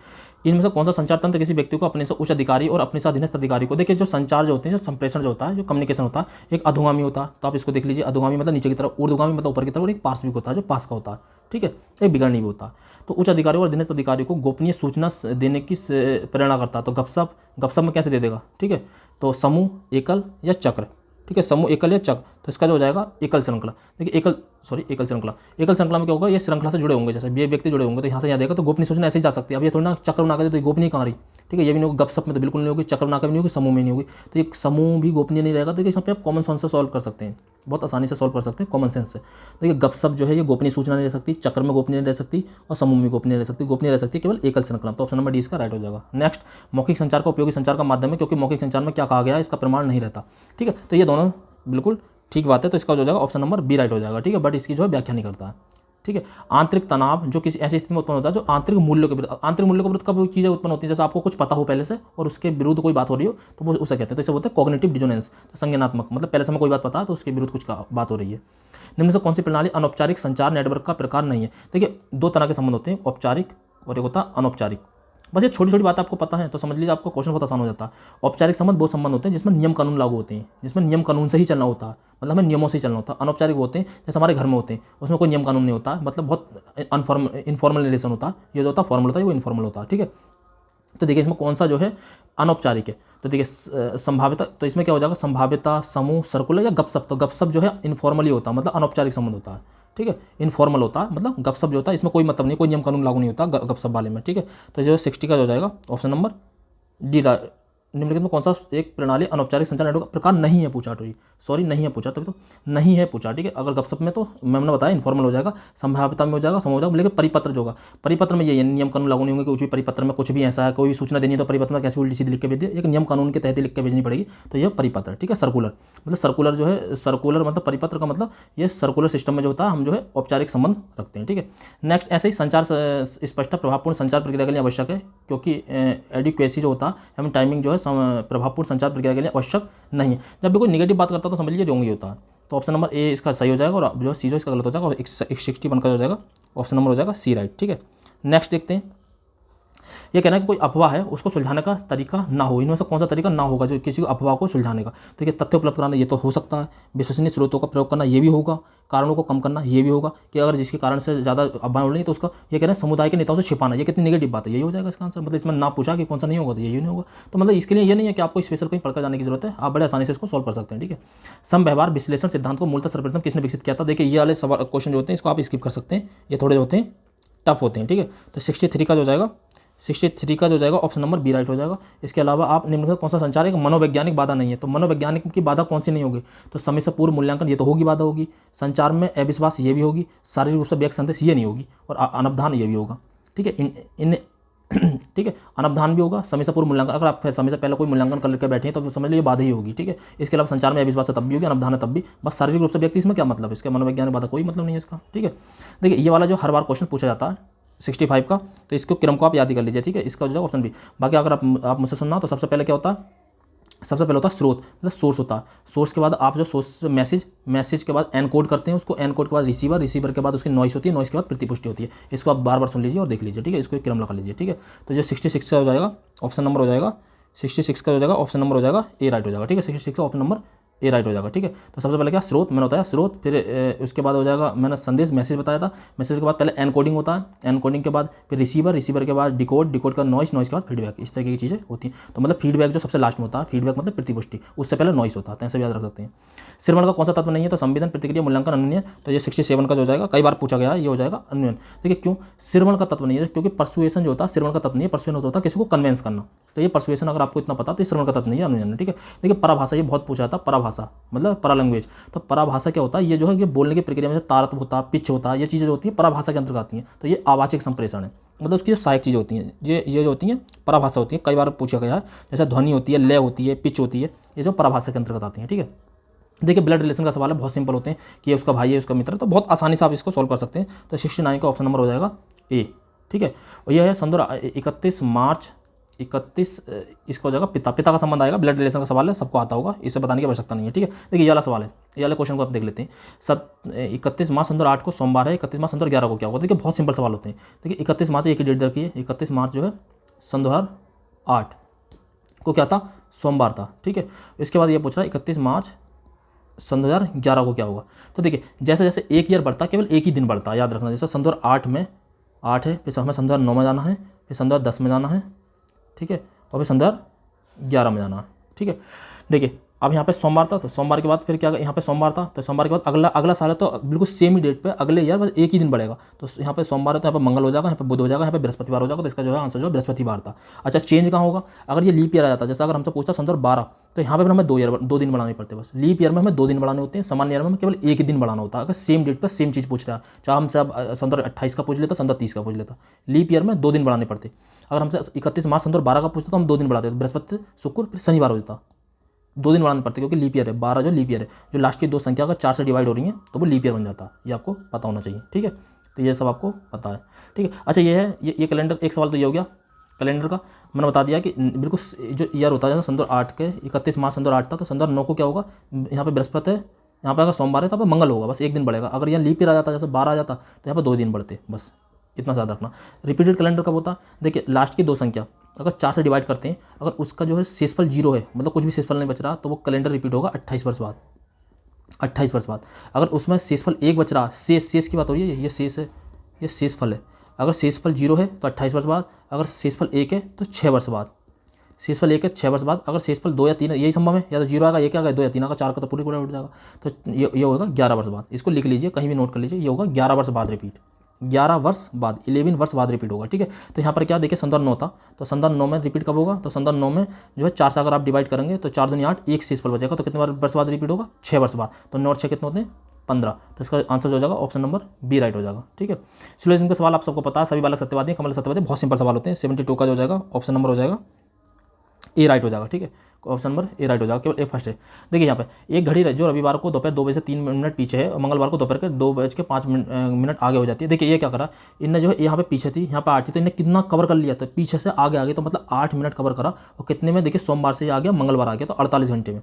इनमें से कौन सा संचार तंत्र किसी व्यक्ति को अपने से उच्च अधिकारी और अपने से अधीनस्थ अधिकारी को, देखिए जो संचार जो होते हैं, जो संप्रेषण जो होता है, जो कम्युनिकेशन होता है, एक अधोगामी होता है, तो आप इसको देख लीजिए, अधोगामी मतलब नीचे की तरफ, ऊर्ध्वगामी मतलब ऊपर की तरफ, और एक पार्श्विक होता है जो पास का होता है। ठीक है, एक बिगड़नी भी होता है। तो उच्च अधिकारियों और अधीनस्थ अधिकारियों को गोपनीय सूचना देने की प्रेरणा करता है, तो गपशप में कैसे दे देगा। ठीक है, तो समूह, एकल या चक्र। ठीक है, समूह, एकल या चक्र, तो इसका जो हो जाएगा एकल श्रृंखला। देखिए एकल श्रृंखला में क्या होगा, ये श्रृंखला से जुड़े होंगे, जैसे ये व्यक्ति जुड़े होंगे तो यहाँ से यहाँ देखा तो गोपनीय सूचना ऐसे ही जा सकती है। अब ये थोड़ी ना चक्र बना कर तो गोपनीय कहाँ रही। ठीक है, ये भी नहीं होगी, गपशप में तो बिल्कुल नहीं होगी, चक्र बना कर भी नहीं होगी, समूह में नहीं होगी, तो ये समूह भी गोपनीय नहीं रहेगा। तो यहाँ पे आप कॉमन सेंस से सॉल्व कर सकते हैं, बहुत आसानी से सॉल्व कर सकते हैं कॉमन सेंस से। देखिए गपशप जो है ये गोपनीय सूचना नहीं रह सकती, चक्र में गोपनीय नहीं रह सकती और समूह में गोपनीय रह सकती, गोपनीय रह सकती है केवल एकल श्रृंखला। तो ऑप्शन नंबर डी इसका राइट हो जाएगा। नेक्स्ट, मौखिक संचार का उपयोगी संचार का माध्यम है, क्योंकि मौखिक संचार में क्या कहा गया है इसका प्रमाण नहीं रहता। ठीक है, तो ये दोनों बिल्कुल ठीक बात है, तो इसका हो जाएगा ऑप्शन नंबर बी राइट हो जाएगा। ठीक है, बट इसकी जो है व्याख्या नहीं करता है। ठीक है। ठीक है। आंतरिक तनाव जो किसी ऐसी स्थिति में उत्पन्न होता है जो आंतरिक मूल्यों के विरुद्ध, आंतरिक मूल्यों के विरुद्ध कब चीज़ें उत्पन्न होती है, जैसे आपको कुछ पता हो पहले से और उसके विरुद्ध कोई बात हो रही हो तो वो उसे कहते हैं, तो इसे बोलते हैं कॉग्निटिव डिसोनेंस, तो संज्ञानात्मक, मतलब पहले से हमें कोई बात पता है तो उसके विरुद्ध कुछ बात हो रही है। निम्न से कौन सी प्रणाली अनौपचारिक संचार नेटवर्क का प्रकार नहीं है। देखिए दो तरह के संबंध होते हैं, औपचारिक और एक होता है अनौपचारिक। बस ये छोटी छोटी बात आपको पता है तो समझ लीजिए आपको क्वेश्चन बहुत आसान हो जाता है। औपचारिक संबंध वो संबंध होते हैं जिसमें नियम कानून लागू होते हैं, जिसमें नियम कानून से ही चलना होता है, मतलब हमें नियमों से ही चलना होता है। अनौपचारिक होते हैं जैसे हमारे घर में होते हैं, उसमें कोई नियम कानून नहीं होता है, मतलब बहुत इनफॉर्मल रिलेशन होता है। ये जो होता है फॉर्मल होता है, वो इनफॉर्मल होता है, ठीक है। तो देखिए इसमें कौन सा जो है अनौपचारिक है, तो देखिए संभाव्यता, तो इसमें क्या हो जाएगा संभाव्यता समूह सर्कुलर या गपशप, तो गपशप जो है इनफॉर्मली होता है, मतलब अनौपचारिक संबंध होता है, ठीक है। इनफॉर्मल होता है मतलब गपशप जो होता है इसमें कोई मतलब नहीं, कोई नियम कानून लागू नहीं होता गपशप वाले में, ठीक है। तो जो 60 का जो हो जाएगा ऑप्शन नंबर डी, निम्नलिखित में कौन सा एक प्रणाली अनौपचारिक संचार नेटवर्क का प्रकार नहीं है पूछा, तो सॉरी नहीं है पूछा, तभी तो नहीं है पूछा, ठीक है। अगर गपशप में तो मैंने बताया इनफॉर्मल हो जाएगा, संभाव्यता में हो जाएगा, समूह हो जाएगा, लेकिन परिपत्र जो होगा, परिपत्र में ये नियम कानून लागू नहीं होंगे, कुछ भी परिपत्र में कुछ भी ऐसा है, कोई भी सूचना देनी है तो परिपत्र में कैसे उल्टी सीधी लिख के भेज दिए, एक नियम कानून के तहत लिख के भेजनी पड़ेगी, तो यह परिपत्र, ठीक है। सर्कुलर मतलब सर्कुलर जो है, सर्कुलर मतलब परिपत्र का मतलब ये सर्कुलर सिस्टम में जो होता है हम जो है औपचारिक संबंध रखते हैं, ठीक है। नेक्स्ट ऐसे ही संचार स्पष्टता प्रभावपूर्ण संचार प्रक्रिया के लिए आवश्यक है, क्योंकि एडिक्वेसी जो होता है एवं टाइमिंग जो है प्रभावपूर्ण संचार प्रक्रिया के लिए आवश्यक नहीं है। जब भी कोई नेगेटिव बात करता है तो समझ लीजिए रोंग ही होता है, तो ऑप्शन नंबर ए इसका सही हो जाएगा और जो सी जो इसका गलत हो जाएगा, और 61 का जो हो जाएगा ऑप्शन नंबर हो जाएगा सी, राइट, ठीक है। नेक्स्ट देखते हैं, ये कहना है कि कोई अफवाह है उसको सुलझाने का तरीका ना हो, इनमें से कौन सा तरीका ना होगा जो किसी को अफवाह को सुलझाने का। तो ये तथ्य उपलब्ध कराना ये तो हो सकता है, विश्वसनीय स्रोतों का प्रयोग करना ये भी होगा, कारणों को कम करना ये भी होगा, कि अगर जिसके कारण से ज़्यादा अफवाह उड़ रही तो उसका ये कह रहे हैं समुदाय के नेताओं से छिपाना, ये कितनी नेगेटिव बात है, यही हो जाएगा इसका आंसर। मतलब इसमें ना पूछा कि कौन सा नहीं होगा तो यही नहीं होगा, तो मतलब इसके लिए ये नहीं है कि आपको स्पेशल कहीं पढ़कर जाने की जरूरत है, आप बड़े आसानी से इसको सॉल्व कर सकते हैं, ठीक है। समव्यवहार विश्लेषण सिद्धांत को मूलतः सर्वप्रथम किसने विकसित किया था। देखिए ये वाले सवाल क्वेश्चन जो होते हैं इसको आप स्किप कर सकते हैं, ये थोड़े होते हैं टफ होते हैं, ठीक है। तो 63 का जो जाएगा 63 का जो जाएगा ऑप्शन नंबर बी राइट हो जाएगा। इसके अलावा आप निम्नलिखित कौन सा संचार है, मनोवैज्ञानिक बाधा नहीं है, तो मनोवैज्ञानिक की बाधा कौन सी नहीं होगी, तो समय से पूर्व मूल्यांकन ये तो होगी बाधा होगी, संचार में अविश्वास ये भी होगी, शारीरिक रूप से व्यक्त संदेश ये नहीं होगी, और अनवधान ये भी होगा, ठीक है। इन ठीक है, अनवधान भी होगा, समय से पूर्व मूल्यांकन, अगर आप समय से पहले कोई मूल्यांकन करके बैठे हैं तो समझ लीजिए बाधा ही होगी, ठीक है। इसके अलावा संचार में अविश्वास तब भी होगी, अनवधान तब भी, बस शारीरिक रूप से व्यक्ति इसमें क्या मतलब, इसके मनोवैज्ञानिक बाधा कोई मतलब नहीं है इसका, ठीक है। देखिए ये वाला जो हर बार क्वेश्चन पूछा जाता है 65 का, तो इसको क्रम को आप याद ही कर लीजिए, ठीक है। इसका जो ऑप्शन बी। बाकी अगर आप मुझसे सुनना तो सबसे पहले क्या होता है, सबसे पहले होता है स्रोत, मतलब सोर्स होता है, सोर्स के बाद आप जो सोर्स मैसेज के बाद एनकोड करते हैं उसको, एनकोड के बाद रिसीवर के बाद उसकी नॉइस होती है, नॉइस के बाद प्रतिपुष्टि होती है। इसको आप बार बार सुन लीजिए और देख लीजिए, ठीक है। इसको एक क्रम लगा लीजिए, ठीक है। तो जो 66 का हो जाएगा ऑप्शन नंबर हो जाएगा 66 का हो जाएगा ऑप्शन नंबर हो जाएगा ए राइट हो जाएगा, ठीक है। 66 का ऑप्शन नंबर ए राइट हो जाएगा, ठीक है। तो सबसे पहले क्या स्रोत मैंने बताया, स्रोत, फिर उसके बाद हो जाएगा मैंने संदेश मैसेज बताया था, मैसेज के बाद पहले एनकोडिंग होता है, एनकोडिंग के बाद फिर रिसीवर के बाद डिकोड का नॉइस के बाद फीडबैक, इस तरह की चीज़ें होती हैं। तो मतलब फीडबैक जो सबसे लास्ट में होता है, फीडबैक मतलब प्रतिपुष्टि, उससे पहले नॉइस होता है, ऐसे याद रख सकते हैं। श्रवण का कौन सा तत्व नहीं है, तो संवेदन प्रतिक्रिया मूल्यांकन अन्वयन, तो ये 67 का जो हो जाएगा, कई बार पूछा गया है, ये हो जाएगा अन्वयन। देखिए क्यों श्रवण का तत्व नहीं है, क्योंकि परसुएशन जो होता है श्रवण का तत्व नहीं है, परसुएशन होता है किसी को कन्वेंस करना, तो ये परसुएशन अगर आपको इतना पता तो श्रवण का तत्व नहीं है, अन्वयन, ठीक है। देखिए पराभाषा ये बहुत पूछा था, पराभाषा मतलब लैंग्वेज, तो पराभाषा क्या होता है, ये जो है ये बोलने की प्रक्रिया में तारतम्य होता है, पिच होता है, ये चीज़ें जो होती हैं पराभाषा के अंतर्गत आती हैं, तो ये आवाचिक संप्रेषण है, मतलब उसकी जो सहायक चीज़ें होती हैं ये जो होती हैं पराभाषा होती है, कई बार पूछा गया है, जैसे ध्वनि होती है, लय होती है, पिच होती है, ये जो पराभाषा के अंतर्गत आती हैं, ठीक है। देखिए ब्लड रिलेशन का सवाल है, बहुत सिंपल होते हैं कि ये उसका भाई है उसका मित्र, तो बहुत आसानी से आप इसको सॉल्व कर सकते हैं। तो 69 का ऑप्शन नंबर हो जाएगा ए, ठीक है। और यह है सन 31 मार्च 31 इसका हो जाएगा पिता का संबंध आएगा, ब्लड रिलेशन का सवाल है, सबको आता होगा, इसे बताने की आवश्यकता नहीं है, ठीक है। देखिए ये वाला सवाल है, ये वाले क्वेश्चन को आप देख लेते हैं। 31 मार्च सन 2008 को सोमवार है, 31 मार्च सन 2011 को क्या होगा। देखिए बहुत सिंपल सवाल होते हैं। देखिए 31 मार्च एक ही डेट रखी है, 31 मार्च जो है सन 2008 को क्या था, सोमवार था, ठीक है। इसके बाद ये पूछ रहा है 31 मार्च सन 2011 को क्या होगा। तो देखिए जैसे जैसे एक ईयर बढ़ता है केवल एक ही दिन बढ़ता है, याद रखना। जैसे सन 2008 में 8 है, फिर हमें सन 2009 में जाना है, फिर सन 2010 में जाना है, ठीक है, और फिर सन 2011 में जाना है, ठीक है। देखिए अब यहाँ पे सोमवार था, तो सोमवार के बाद फिर क्या, यहाँ पे सोमवार था, तो सोमवार के बाद अगला साल है, तो बिल्कुल सेम ही डेट पे अगले ईयर बस एक ही दिन बढ़ेगा। तो यहाँ पे सोमवार है तो यहाँ पे मंगल हो जाएगा, यहाँ पे बुध हो जाएगा, यहाँ पे बृहस्पतिवार हो जाएगा, तो इसका जो है आंसर जो है बृहस्पतिवार था। अच्छा चेंज कहाँ होगा, अगर ये लीप ईयर आ जाता, जैसे अगर हमसे पूछता सन 2012, तो यहाँ पर हमें 2 दिन बढ़ाने पड़ते, बस लीप ईयर में हमें 2 दिन बढ़ाने होते हैं, सामान्य ईयर में हमें केवल एक दिन बढ़ाना होता है। अगर सेम डेट पर सेम चीज़ पूछ रहा है, चाहे हमसे अब सन 2028 का पूछ लेता, सन 2030 का पूछ लेता, लीप ईयर में 2 दिन बढ़ाने पड़ते। अगर हमसे 31 मार्च सन 2012 का पूछता तो हम 2 दिन बढ़ाते, बृहस्पति शुक्र फिर शनिवार हो जाता, 2 दिन बढ़ाने पड़ते, क्योंकि लीप ईयर है, 12 जो लीप ईयर है, जो लास्ट की 2 संख्या अगर 4 से डिवाइड हो रही है तो वो लीप ईयर बन जाता है, ये आपको पता होना चाहिए, ठीक है। तो तो ये सब आपको पता है, ठीक है। अच्छा ये है, ये कैलेंडर, एक सवाल तो ये हो गया कैलेंडर का। मैंने बता दिया कि बिल्कुल जो ईयर होता है सन 2008 के 31 मार्च सन 2008 था, तो सन 2009 को क्या होगा, यहाँ पे बृहस्पति है, यहाँ पे अगर सोमवार है तो यहाँ पे मंगल होगा, बस एक दिन बढ़ेगा। अगर यहाँ लीप ईयर आ जाता, जैसे 12 आ जाता, तो यहाँ पे 2 दिन बढ़ते, बस इतना ज़्यादा रखना। रिपीटेड कैलेंडर कब होता, देखिए लास्ट की 2 संख्या अगर 4 से डिवाइड करते हैं, अगर उसका जो है शेषफल 0 है, मतलब कुछ भी शेषफल नहीं बच रहा, तो वो कैलेंडर रिपीट होगा 28 वर्ष बाद, 28 वर्ष बाद। अगर उसमें शेषफल 1 बच रहा, शेष की बात हो रही है, ये शेष है, ये शेषफल है। अगर शेषफल 0 है तो 28 वर्ष बाद, अगर शेषफल 1 है तो 6 वर्ष बाद, शेषफल 1 है 6 वर्ष बाद। अगर शेषफल 2 या 3 है, यही संभव है, या तो 0 आएगा, 1 आएगा, 2 या 3 आएगा, 4 का तो पूरी उठ जाएगा, तो ये होगा 11 वर्ष बाद। इसको लिख लीजिए, कहीं भी नोट कर लीजिए, ये होगा 11 वर्ष बाद रिपीट, 11 वर्ष बाद, 11 वर्ष बाद रिपीट होगा, ठीक है। तो यहाँ पर क्या देखिए सन 2009 था, तो सन 2009 में रिपीट कब होगा, तो सन 2009 में जो है 4 से अगर आप डिवाइड करेंगे तो 4 दूनी 8, एक शेषफल बचेगा, तो कितने वर्ष बाद रिपीट होगा, 6 वर्ष बाद। तो 9 और 6 कितने होते हैं, 15। तो इसका आंसर जो हो जाएगा ऑप्शन नंबर बी राइट हो जाएगा, ठीक है। सिलोजिज्म का सवाल आप सबको पता है, सभी बालक सत्यवादी, कमल सत्यवादी, बहुत सिंपल सवाल होते हैं। 72 का जो हो जाएगा ऑप्शन नंबर हो जाएगा ए राइट हो जाएगा, ठीक है। ऑप्शन नंबर ए राइट हो जाएगा, केवल ए फर्स्ट है। देखिए यहाँ पे एक घड़ी जो रविवार को दोपहर 2 बजे से 3 मिनट पीछे है, और मंगलवार को दोपहर के 2:05 मिनट आगे हो जाती है। देखिए ये क्या करा, इनने जो है यहाँ पे पीछे थी, यहाँ पे 8 थी, तो इन्हें कितना कवर कर लिया था, पीछे से आगे, तो मतलब 8 मिनट कवर करा। और कितने में, देखिए सोमवार से आ गया, मंगलवार आ गया, तो 48 घंटे में,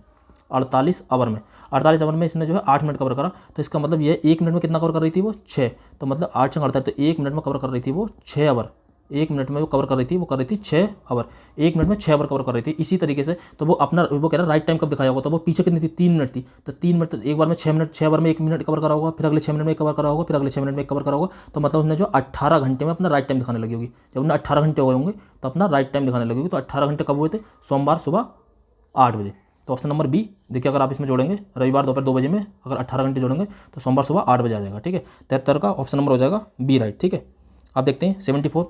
48 आवर में, 48 आवर में इसने जो है 8 मिनट कवर करा। तो इसका मतलब ये 1 मिनट में कितना कवर कर रही थी वो, 6, तो मतलब 8 से 48, तो 1 मिनट में कवर कर रही थी वो 6 आवर। 1 मिनट में वो कवर कर रही थी, वो कर रही थी 6 आवर, 1 मिनट में 6 आवर कवर कर रही थी। इसी तरीके से तो वो अपना, वो कह रहा राइट टाइम कब दिखाया होगा, तो वो पीछे कितनी थी, 3 मिनट थी, तो 3 मिनट, तो एक बार में 6 मिनट, 6 आवर में 1 मिनट कवर करा होगा, फिर अगले 6 मिनट में कवर करा होगा, फिर अगले 6 मिनट में कवर करा होगा। तो मतलब उसने जो 18 घंटे में अपना राइट टाइम दिखाने लगी होगी। जब उन्हें 18 घंटे हो गए होंगे तो अपना राइट टाइम दिखाने लगी होगी। तो 18 घंटे कब हुए थे, सोमवार सुबह 8 बजे। तो ऑप्शन नंबर बी, देखिए अगर आप इसमें जोड़ेंगे रविवार दोपहर 2 बजे में अगर 18 घंटे जोड़ेंगे तो सोमवार सुबह 8 बजे आ जाएगा, ठीक है। 73 का ऑप्शन नंबर हो जाएगा बी राइट, ठीक है। आप देखते हैं 74।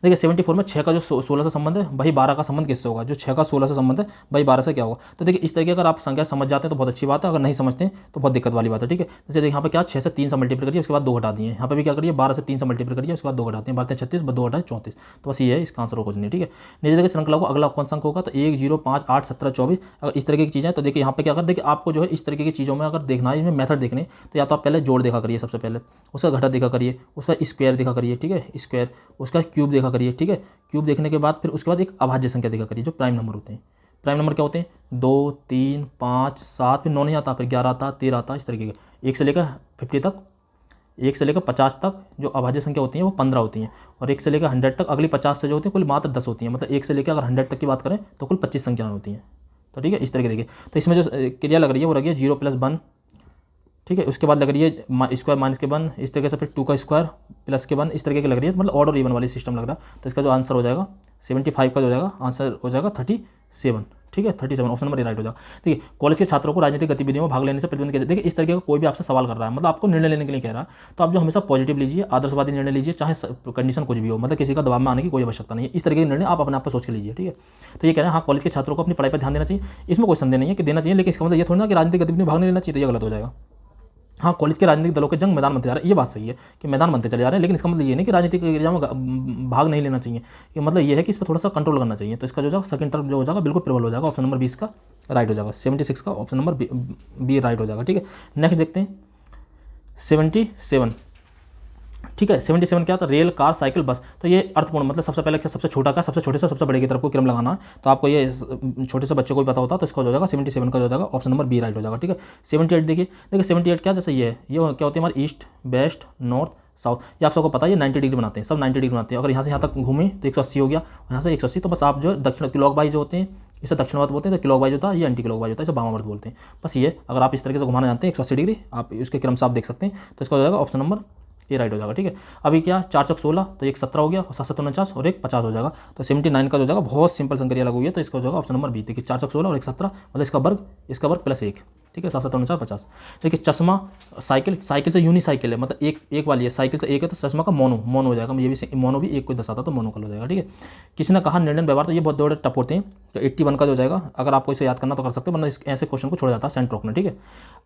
देखिए 74 में 6 का जो 16 से संबंध है, वही 12 का संबंध किससे होगा, जो 6 का 16 से संबंध है वही 12 से क्या होगा। तो देखिए इस तरीके अगर आप संख्या समझ जाते हैं तो बहुत अच्छी बात है, अगर नहीं समझते हैं तो बहुत दिक्कत वाली बात है, ठीक है। जैसे देखिए यहाँ पे क्या 6 से 3 से मल्टीप्लाई करिए, उसके बाद 2 घटा दिए, यहाँ पे भी क्या करिए 12 से 3 से मल्टीप्लाई करिए, उसके बाद 2 घटाते हैं, 12 36, 2 घटाए 34। तो बस ये है इसका आंसर खोजनी है, ठीक है। नीचे देखिए श्रृंखला को अगला कौन सा अंक होगा, तो 1 0 5 8 17 24। अगर इस तरीके की चीज़ें, तो देखिए यहाँ पे क्या कर, देखिए आपको जो है इस तरीके की चीज़ों में अगर देखना है, इसमें मेथड देखने, तो या तो आप पहले जोड़ देखा करिए सबसे पहले, उसका घटा देखा करिए, उसका स्क्वायर देखा करिए, ठीक है, स्क्वायर, उसका क्यूब देखा करिए, ठीक है। क्यूब देखने के बाद फिर उसके बाद एक अभाज्य संख्या देखा करिए, जो प्राइम नंबर होते हैं। प्राइम नंबर क्या होते हैं, 2 3 5 7, फिर 9 नहीं आता, फिर 11 आता, 13 आता, इस तरीके के। 1 से लेकर 50 तक, 1 से लेकर 50 तक जो अभाज्य संख्या होती हैं वो 15 होती हैं, और 1 से लेकर 100 तक अगली 50 से जो होती है कुल मात्र 10 होती हैं। मतलब 1 से लेकर अगर 100 तक की बात करें तो कुल 25 संख्याएं होती हैं। तो ठीक है, इस तरीके देखिए। तो इसमें जो क्रिया लग रही है वो लगी है 0 + 1, ठीक है। उसके बाद लग रही है स्क्वायर माइनस के 1, इस तरीके से, फिर 2 का स्क्वायर प्लस के 1, इस तरीके की लग रही है, मतलब ऑड और इवन वाली सिस्टम लग रहा है। तो इसका जो आंसर हो जाएगा 75 का जो हो जाएगा आंसर हो जाएगा 37, ठीक है, 37 ऑप्शन नंबर ए राइट हो जाएगा। देखिए कॉलेज के छात्रों को राजनीतिक गतिविधियों में भाग लेने से प्रतिबंध किया। देखिए इस तरीके का कोई भी आपसे सवाल कर रहा है, मतलब आपको निर्णय लेने के लिए कह रहा है, तो आप जो हमेशा पॉजिटिव लीजिए, आदर्शवादी निर्णय लीजिए, चाहे कंडीशन कुछ भी हो, मतलब किसी का दबाव में आने की कोई आवश्यकता नहीं है। इस तरीके के निर्णय आप अपने आप पर सोच के लीजिए, ठीक है। तो ये कह रहे हैं हाँ कॉलेज के छात्रों को अपनी पढ़ाई पर ध्यान देना चाहिए, इसमें कोई संदेह नहीं है कि देना चाहिए, लेकिन इसका मतलब ये थोड़ी ना कि राजनीतिक गतिविधि में भाग नहीं लेना चाहिए, तो ये गलत हो जाएगा। हाँ कॉलेज के राजनीतिक दलों के जंग मैदान बनते जा रहे हैं, ये बात सही है कि मैदान बनते चले जा रहे हैं, लेकिन इसका मतलब ये नहीं कि राजनीतिक एग्जाम में भाग नहीं लेना चाहिए, कि मतलब ये है कि इस पर थोड़ा सा कंट्रोल करना चाहिए। तो इसका जो जाएगा सेकंड टर्म जो हो जाएगा बिल्कुल प्रबल हो जाएगा, ऑप्शन नंबर 20 का राइट हो जाएगा। 76 का ऑप्शन नंबर बी राइट हो जाएगा, ठीक है। नेक्स्ट देखते हैं 77, ठीक है। 77 क्या था, रेल कार साइकिल बस। तो ये अर्थपूर्ण, मतलब सबसे पहले क्या, सबसे छोटा का सबसे छोटे से सबसे बड़े की तरफ को क्रम लगाना है, तो आपको ये छोटे से बच्चे को भी पता होता है, तो इसका हो जाएगा 77 का हो जाएगा ऑप्शन नंबर बी राइट हो जाएगा, ठीक है। 78 देखिए 78 क्या, जैसे ये क्या होती है हमारी ईस्ट वेस्ट नॉर्थ साउथ, ये आप सबको पता है, ये 90 डिग्री बनाते हैं, सब 90 डिग्री बनाते हैं। अगर यहाँ से यहाँ तक घूमे तो 180 हो गया, यहाँ से 180, तो बस आप जो दक्षिण क्लॉकवाइज जो होते हैं इसे दक्षिणावर्त बोलते हैं, तो क्लॉकवाइज होता है, ये एंटी क्लॉकवाइज होता है, इसे वामावर्त बोलते हैं। बस ये अगर आप इस तरीके से घुमाना जानते हैं 180 डिग्री, आप उसके क्रम से आप देख सकते हैं, तो इसका हो जाएगा ऑप्शन नंबर ये राइट हो जाएगा, ठीक है। अभी क्या 4 चौक 16, तो एक 17 हो गया, और 7 7 49 और एक 50 हो जाएगा। तो 79 का जो जाएगा बहुत सिंपल संक्रिया लगी हुई है, तो इसका हो जाएगा ऑप्शन नंबर बी। देखिए 4 चौक 16 और एक 17, मतलब इसका वर्ग प्लस 1, ठीक है, 7 7 49 50। देखिए चश्मा साइकिल से यूनिसाइकिल है, मतलब एक वाली है, साइकिल से एक है, तो चश्मा का मोनो हो जाएगा, ये भी मोनो भी एक को दर्शाता, तो मोनो कल हो जाएगा, ठीक है। किसी ने कहा निर्णय व्यवहार, तो ये बहुत बड़े टप होते हैं, तो 81 का जो जाएगा, अगर आपको इसे याद करना तो कर सकते हैं, वरना ऐसे क्वेश्चन को छोड़ जाता है सेंटर रोकना, ठीक है।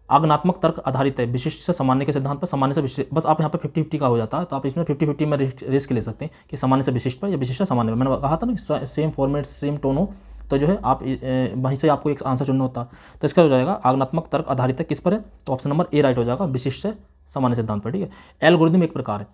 आगनात्मक तर्क आधारित है, विशिष्ट से सामान्य के सिद्धांत पर, सामान्य से विशिष्ट, बस आप यहाँ पे 50-50 का हो जाता है, तो आप इसमें 50-50 में रिस्क ले सकते हैं कि सामान्य से विशिष्ट पर या विशिष्ट से सामान्य पर। मैंने कहा था ना सेम फॉर्मेट सेम टोन हो, तो जो है आप वहीं से आपको एक आंसर चुनना होता है। तो इसका हो जाएगा आगनात्मक तर्क आधारित है किस पर है, तो ऑप्शन नंबर ए राइट हो जाएगा, विशिष्ट से सामान्य सिद्धांत पर, ठीक है। एल्गोरिदम एक प्रकार है,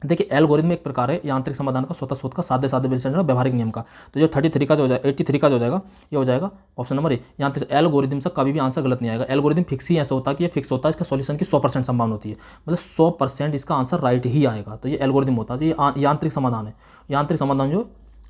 देखिए एल्गोरिदम एक प्रकार है यांत्रिक समाधान का, स्वतः शोध का, सादे विश्लेषण, व्यवहारिक नियम का। तो जो 33 का जो हो जाएगा, 83 का जो हो जाएगा, ये हो जाएगा ऑप्शन नंबर ए, यांत्रिक। एल्गोरिदम से कभी भी आंसर गलत नहीं आएगा। एल्गोरिदम फिक्स ही ऐसा होता है कि ये फिक्स होता है, इसका सॉल्यूशन की 100% संभावना होती है, मतलब 100% इसका आंसर राइट ही आएगा। तो ये एल्गोरिदम होता है, ये यांत्रिक समाधान है। यांत्रिक समाधान जो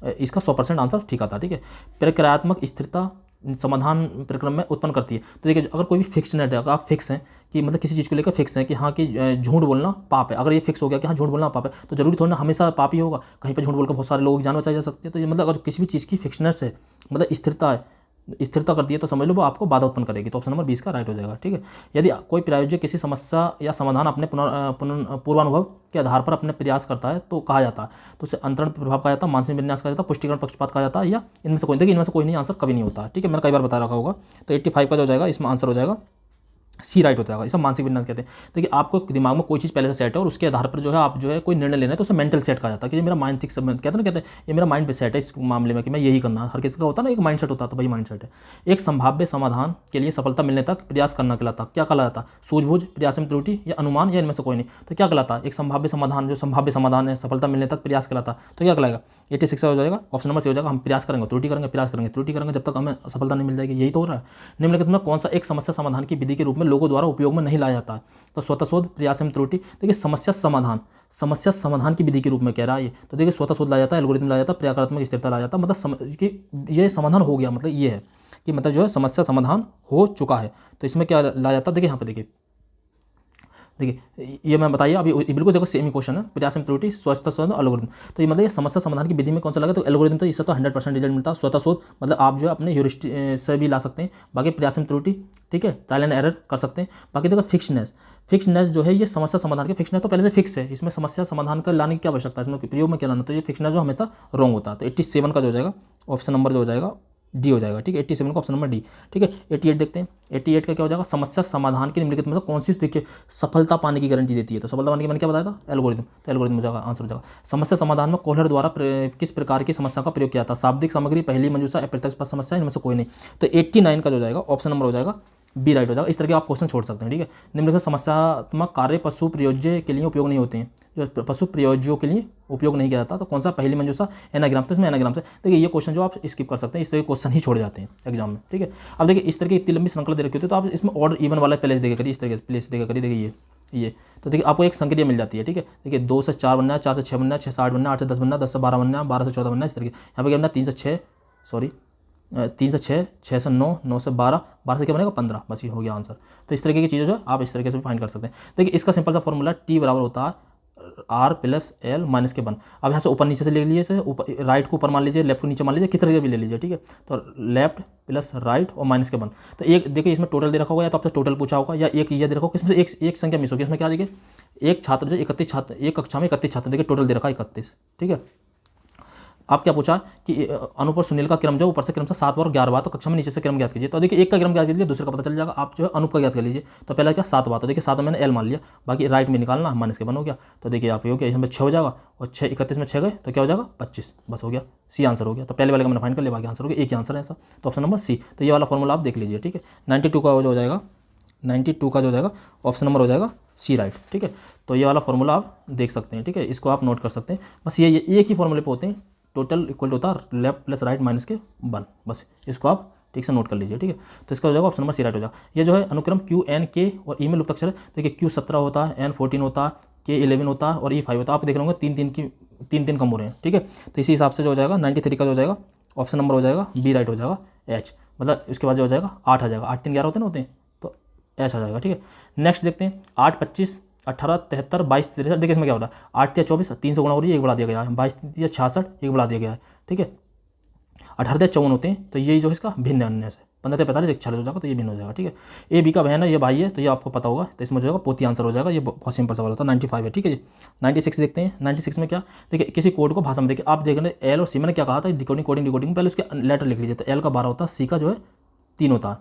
इसका 100% आंसर ठीक आता है, ठीक है। प्रक्रियात्मक स्थिरता समाधान प्रक्रम में उत्पन्न करती है। तो देखिए अगर कोई भी फिक्स नेट है, अगर आप फिक्स हैं कि मतलब किसी चीज़ को लेकर फिक्स है कि हाँ कि झूठ बोलना पाप है, अगर ये फिक्स हो गया कि हाँ झूठ बोलना पाप है, तो जरूरी थोड़ा ना हमेशा पाप ही होगा, कहीं पर झूठ बोलकर बहुत सारे लोगों की जान बचाई जा सकती है। तो ये मतलब अगर किसी भी चीज़ की फिक्सनेस है, मतलब स्थिरता है, स्थिरता करती है, तो समझ लो वो आपको बाधा उत्पन्न करेगी। तो ऑप्शन नंबर 20 का राइट हो जाएगा, ठीक है। यदि कोई प्रायोज्य किसी समस्या या समाधान अपने पूर्वानुभव के आधार पर अपने प्रयास करता है तो कहा जाता है, तो उसे अंतरण प्रभाव कहा जाता है, मानसिक विन्यास कहा जाता है, पुष्टिकरण पक्षपात कहा जाता है, या इनमें से कोई। देखिए इनमें से कोई नहीं, आंसर कभी नहीं होता, ठीक है, मैंने कई बार बता रखा होगा। तो 85 का जो हो जाएगा इसमें आंसर हो जाएगा सी राइट हो जाएगा। इसे मानसिक विन्यास कहते हैं। देखिए आपको दिमाग में कोई चीज़ पहले से सेट है और उसके आधार पर जो है आप जो है कोई निर्णय लेना है, तो उसे मेंटल सेट कहा जाता है कि ये मेरा मानसिक कहते हैं ये मेरा माइंड पे सेट है इस मामले में कि मैं यही करना है। हर किसी का होता है ना एक माइंड सेट होता है, तो वही माइंड सेट है। एक संभाव्य समाधान के लिए सफलता मिलने तक प्रयास करना कहलाता, क्या कहलाता? सूझबूझ, प्रयास में त्रुटि, या अनुमान, या इनमें से कोई नहीं। तो क्या कहलाता? एक संभाव्य समाधान, जो संभाव्य समाधान है, सफलता मिलने तक प्रयास कहलाता, तो क्या कहलाएगा? 86 हो जाएगा, ऑप्शन नंबर सी हो जाएगा। हम प्रयास करेंगे, त्रुटि करेंगे, प्रयास करेंगे, त्रुटि करेंगे, जब तक हमें सफलता नहीं मिल जाएगी, यही तो हो रहा है। निम्नलिखित में कौन सा एक समस्या समाधान की विधि के रूप में लोगों द्वारा उपयोग में नहीं लाया जाता है? तो स्वतः शोध, प्रयास में त्रुटि। देखिए समस्या समाधान की विधि के रूप में कह रहा है ये, तो देखिए स्वतः शोध लाया जाता है, एल्गोरिथम लाया जाता है, प्रक्रियात्मक स्थिरता लाया जाता है, मतलब कि ये समाधान हो गया, मतलब ये है कि मतलब जो है समस्या समाधान हो चुका है। तो इसमें क्या लाया जाता है? देखिए यहाँ पे देखिए ये मैं बताइए अभी बिल्कुल देखो सेम ही क्वेश्चन है, प्रयास में त्रुटि, स्वतः शोध, एल्गोरिथम। तो ये मतलब ये समस्या समाधान की विधि में कौन सा लगा? तो एल्गोरिथम। तो इससे तो 100% रिजल्ट मिलता है। स्वतः शोध मतलब आप जो है अपने ह्यूरिस्टिक से भी ला सकते हैं। बाकी प्रयास में त्रुटि, ठीक है, ट्रायल एंड एरर कर सकते हैं। बाकी देखो फिक्सनेस जो है ये समस्या समाधान के फिक्सनेस तो पहले से फिक्स है, इसमें समस्या समाधान कर लाने की क्या आवश्यकता है, इसमें प्रयोग में क्या लाना? तो ये फिक्सनेस जो हमेशा रॉन्ग होता है। तो 87 का जो हो जाएगा ऑप्शन नंबर जो हो जाएगा डी हो जाएगा, ठीक है। 87 का ऑप्शन नंबर डी, ठीक है। 88 देखते हैं, 88 का क्या हो जाएगा? समस्या समाधान की निम्नलिखित में से कौन सी देखिए सफलता पाने की गारंटी देती है? तो सफलता पाने की मैंने क्या बताया था? एल्गोरिथम। तो एल्गोरिथम हो जाएगा, आंसर हो जाएगा। समस्या समाधान में कोहलर द्वारा किस प्रकार की समस्या का प्रयोग किया था? शाब्दिक सामग्री, पहली मंजूषा, अप्रत्यक्ष समस्या, इनमें से कोई नहीं। तो 89 का जो जाएगा ऑप्शन नंबर हो जाएगा बी राइट हो जाएगा। इस तरह के आप क्वेश्चन छोड़ सकते हैं, ठीक है। निम्नलिखित समस्यात्मक कार्य पशु प्रयोज्य के लिए उपयोग नहीं होते हैं, जो पशु प्रयोज्यों के लिए उपयोग नहीं किया जाता। तो कौन सा? पहली मंजूषा, एनाग्राम। तो इसमें एनाग्राम से देखिए ये क्वेश्चन जो आप स्किप कर सकते हैं, इस तरह के क्वेश्चन ही छोड़ जाते हैं एग्जाम में, ठीक है। अब देखिए इस तरह की इतनी लंबी श्रृंखला दे रखी होती है, तो आप इसमें ऑर्डर इवन वाला प्लेस देखा करिए, इस तरह के प्लेस देखा करिए। देखिए ये तो देखिए आपको एक संक्रिया मिल जाती है, ठीक है। देखिए 2 से 4 बनना है, 4 से 6 बनना है, 6 से 8 बनना है, 8 से 10 बनना है, 10 से 12 बनना है, 12 से 14 बनना है, इस तरीके। यहाँ पे क्या बनना है? 3 से 6 6 से 9, 9 से 12, 12 से क्या बनेगा? 15, बस ये हो गया आंसर। तो इस तरीके की चीज़ें जो आप इस तरीके से भी फाइंड कर सकते हैं। देखिए इसका सिंपल सा फॉर्मूला टी बराबर होता है R प्लस L माइनस के 1। अब यहाँ से ऊपर नीचे से ले लीजिए, ऊपर राइट को ऊपर मान लीजिए, लेफ्ट को नीचे मान लीजिए, किस तरह से भी ले लीजिए, ठीक है। तो लेफ्ट प्लस राइट और माइनस के 1। तो एक देखिए इसमें टोटल दे रखा होगा, या तो आपसे टोटल पूछा होगा, या एक ये दे रखा होगा, इसमें से एक संख्या मिस होगी। इसमें क्या देखिए एक छात्र जो 31 छात्र, एक कक्षा में 31 छात्र, देखिए टोटल दे रखा है 31, ठीक है। आप क्या पूछा कि अनुपर सुनील का क्रम जो ऊपर से क्रम से 7 बार और 11 बार, तो कक्षा में नीचे से क्रम ज्ञात कीजिए। तो देखिए एक का क्रम ज्ञात कीजिए, दूसरे का पता चल जाएगा। आप जो है अनुप का ज्ञात कर लीजिए। तो पहला क्या? 7 बार, तो देखिए 7 मैंने L मान लिया, बाकी राइट में निकालना, माइनस के 1 हो गया। तो देखिए आप ये हो गया, इसमें 6 हो जाएगा, और 6 31 में 6 गए तो क्या हो जाएगा? 25, बस हो गया। सी आंसर हो गया। तो पहले वाले का मैंने फाइंड कर लिया, बाकी आंसर हो गया, एक ही आंसर है ऐसा। तो ऑप्शन नंबर सी। तो ये वाला फॉर्मूला आप देख लीजिए, ठीक है। 92 का जो हो जाएगा, 92 का जो हो जाएगा ऑप्शन नंबर हो जाएगा सी राइट, ठीक है। तो ये वाला फॉर्मूला आप देख सकते हैं, ठीक है। इसको आप नोट कर सकते हैं। बस ये एक ही फॉर्मूले पे होते हैं, टोटल इक्वल होता है लेफ्ट प्लस राइट माइनस के 1, बस इसको आप ठीक से नोट कर लीजिए, ठीक है। तो इसका हो जाएगा ऑप्शन नंबर सी राइट हो जाएगा। ये जो है अनुक्रम Q N K और ई में लुप्त अक्षर है। देखिए Q 17 होता है, N 14 होता है, K 11 होता है और E 5 होता है। आप देख रहे होंगे 3 कम हो रहे हैं, ठीक है। तो इसी हिसाब से जो हो जाएगा 93 का जो हो जाएगा ऑप्शन नंबर हो जाएगा बी राइट हो जाएगा H, मतलब इसके बाद जो हो जाएगा 8 आ जाएगा। 8 3 11 होते हैं, तो H आ जाएगा, ठीक है। नेक्स्ट देखते हैं 8 25 18 73 22 63। देखिए इसमें क्या हो रहा है? 8 या 24, 3 से गुणा हो रही है, एक बढ़ा दिया गया है। 22 या 66, एक बढ़ा दिया गया है, ठीक है। 18 या 54 होते हैं, तो यही जो इसका भिन्न अन्य से 15 या 45 एक 46 हो जाएगा, तो ये भिन्न हो जाएगा, ठीक है। ए बी का बहन है, ये भाई है, तो ये आपको पता होगा। तो इसमें जो होगा पोती आंसर हो जाएगा। ये बहुत सिंपल सवाल होता है। 95 है, ठीक है जी। 96 देखते हैं। 96 में क्या? देखिए किसी कोड को भाषा में देखिए, आप देख रहे हैं एल और सी, मैंने क्या कहा था? डिकोडिंग कोडिंग डिकोडिंग, पहले उसके लेटर लिख लीजिए। तो एल का 12 होता है, सी का जो है 3 होता है,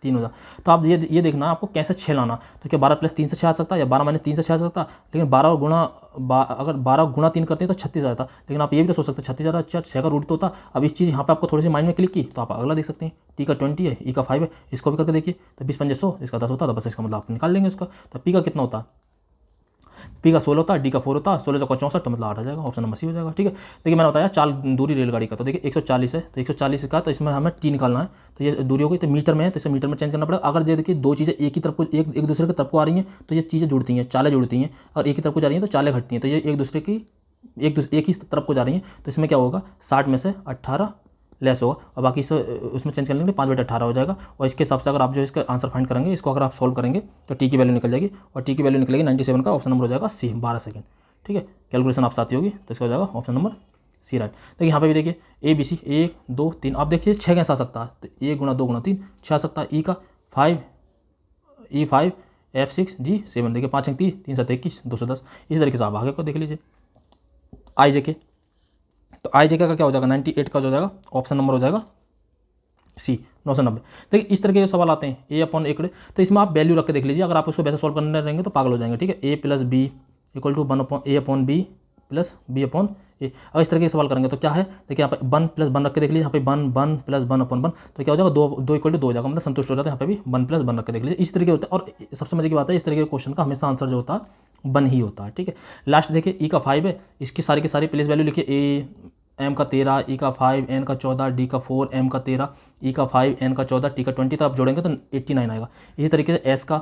3 हो जाए। तो आप ये देखना है आपको कैसे 6 लाना। तो क्या 12 + 3 से 6 आ सकता है या 12 - 3 से 6 आ सकता है, लेकिन 12 गुणा अगर 12 गुणा 3 करते हैं तो 36 आता। लेकिन आप ये भी तो सोच सकते हैं 36 आ रहा, अच्छा 6 का रूट तो होता। अब इस चीज़ यहाँ पे आपको थोड़ी सी माइंड में क्लिक की तो आप अगला देख सकते हैं, टी का 20 है, ई का 5 है, इसको भी करके देखिए। तो 20 × 5 = 100, इसका 10 होता है, तो बस इसका मतलब आप निकाल लेंगे उसका। तो पी का कितना होता है, पी का 16 होता है, डी का 4 होता है, 16 × 64 तो मतलब 8 आ जाएगा, ऑप्शन नंबर सी हो जाएगा। ठीक है, देखिए मैंने बताया चाल दूरी रेलगाड़ी का, तो देखिए 140 है, तो 140 का तो इसमें हमें टी निकालना है। तो ये दूरी हो गई, तो मीटर में है तो इसे मीटर में चेंज करना पड़ेगा। अगर ये देखिए दो चीज़ें एक ही तरफ को एक दूसरे की तरफ को आ रही हैं तो ये चीज़ें जुड़ती हैं, चालें जुड़ती हैं, और एक ही तरफ को जा रही हैं तो चालें घटती हैं। तो ये एक दूसरे की एक ही तरफ को जा रही हैं, तो इसमें क्या होगा 60 में से 18 लेस होगा, और बाकी से उसमें चेंज कर लेंगे 5/18 हो जाएगा। और इसके हिसाब से अगर आप जो इसका आंसर फाइंड करेंगे, इसको अगर आप सॉल्व करेंगे तो टी की वैल्यू निकल जाएगी, और टी की वैल्यू निकलेगी 97 का ऑप्शन नंबर हो जाएगा सी, 12 सेकंड। ठीक है, कैलकुलेशन आपसे आती होगी तो इसका हो जाएगा ऑप्शन नंबर सी राइट। देखिए यहाँ पे भी देखिए ए बी सी 1 2 3, आप देखिए 6 कैसे आ सकता है, तो 1 × 2 × 3 6 आ सकता है। ई का 5 E5 F6 G7, देखिए 5 × 3 3 × 7 21 210। इसी तरीके से आप आगे को देख लीजिए आई जे के, तो आई जे के का क्या हो जाएगा 98 का हो जाएगा, ऑप्शन नंबर हो जाएगा सी 990। देखिए इस तरह के सवाल आते हैं A/A, तो इसमें आप वैल्यू रख के देख लीजिए। अगर आप उसको वैसे सॉल्व करने रहेंगे तो पागल हो जाएंगे। ठीक है, A + B = 1/A/B + B/A। अगर इस तरह के सवाल करेंगे तो क्या है, देखिए यहाँ पे 1 + 1 रख के देख लीजिए, यहाँ पे 1 1 + 1/1, तो क्या हो जाएगा 2 = 2 हो जाएगा, मतलब संतुष्ट हो जाता है। यहाँ पे भी 1 + 1 रख के देख लीजिए। इस तरीके होता है, और सबसे मजे की बात है इस तरीके के क्वेश्चन का हमेशा आंसर जो होता है 1 ही होता है। ठीक है, लास्ट देखिए ई का 5 है, इसकी सारी की सारी प्लेस वैल्यू लिखिए। ए एम का 13, ई का 5, एन का 14, डी का 4, एम का 13, ई का 5, एन का 14, टी का 20, तो आप जोड़ेंगे तो 89 आएगा। इसी तरीके से एस का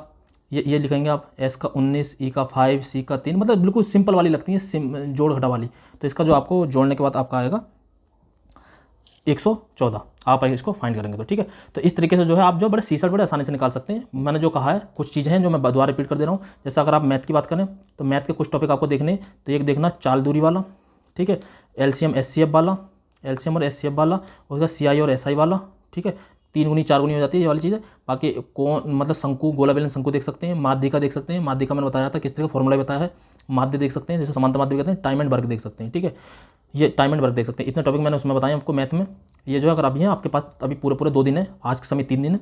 ये लिखेंगे आप, एस का 19, ई का 5, सी का 3, मतलब बिल्कुल सिंपल वाली लगती है, जोड़ घटा वाली। तो इसका जो आपको जोड़ने के बाद आपका आएगा 114, आप इसको फाइंड करेंगे तो। ठीक है, तो इस तरीके से जो है आप जो बड़े सीसर बड़े आसानी से निकाल सकते हैं। मैंने जो कहा है कुछ चीज़ें हैं जो मैं दोबारा रिपीट कर दे रहा हूँ। जैसे अगर आप मैथ की बात करें तो मैथ के कुछ टॉपिक आपको देखने, तो एक देखना चाल दूरी वाला, ठीक है, एलसीएम एचसीएफ वाला, एलसीएम और एचसीएफ वाला, उसका सीआई और एसआई वाला। ठीक है, 3 गुनी 4 गुनी हो जाती है ये वाली चीज़ें। बाकी कौन मतलब शंकु, गोला बेलन शंकु देख सकते हैं, माध्यिका देख सकते हैं, माध्यिका मैंने बताया था किस तरह का फॉर्मूला बताया है। माध्य देख सकते हैं, जैसे समांतर माध्य कहते हैं, टाइम एंड वर्क देख सकते हैं। ठीक है, ये टाइम एंड वर्क देख सकते हैं। इतने टॉपिक मैंने उसमें बताए आपको मैथ में। ये जो है अगर अभी हैं आपके पास अभी पूरे 2 दिन है, आज के समय 3 दिन है।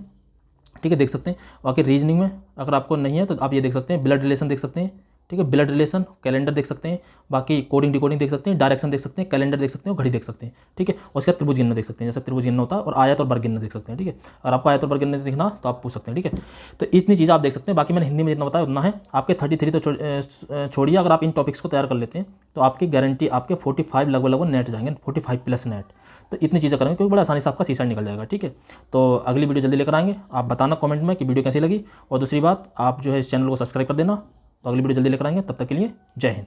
ठीक है, देख सकते हैं। बाकी रीजनिंग में अगर आपको नहीं है तो आप ये देख सकते हैं, ब्लड रिलेशन देख सकते हैं। ठीक है, ब्लड रिलेशन, कैलेंडर देख सकते हैं, बाकी कोडिंग डिकोडिंग देख सकते हैं, डायरेक्शन देख सकते हैं, कैलेंडर देख सकते हैं, और घड़ी देख सकते हैं। ठीक है, उसके बाद त्रिभुज गिनना देख सकते हैं, जैसे त्रिभुज गिनना होता है, और आयत और वर्ग गिनना देख सकते हैं। ठीक है, और आपको आयत और वर्ग गिनना दिखना तो आप पूछ सकते हैं। ठीक है, तो इतनी चीज़ आप देख सकते हैं। बाकी मैंने हिंदी में जितना बताया उतना है। आपके 33 तो छोड़िए, अगर आप इन टॉपिक्स को तैयार कर लेते हैं तो आपकी गारंटी आपके 45 लगभग नेट जाएंगे, 45+ नेट। तो इतनी चीज़ें करेंगे क्योंकि बड़ा आसानी से आपका सीसा निकल जाएगा। ठीक है, तो अगली वीडियो जल्दी लेकर आएंगे। आप बताना कमेंट में कि वीडियो कैसी लगी, और दूसरी बात आप जो है इस चैनल को सब्सक्राइब कर देना। तो अगली वीडियो जल्दी लेकर आएंगे, तब तक के लिए जय हिंद।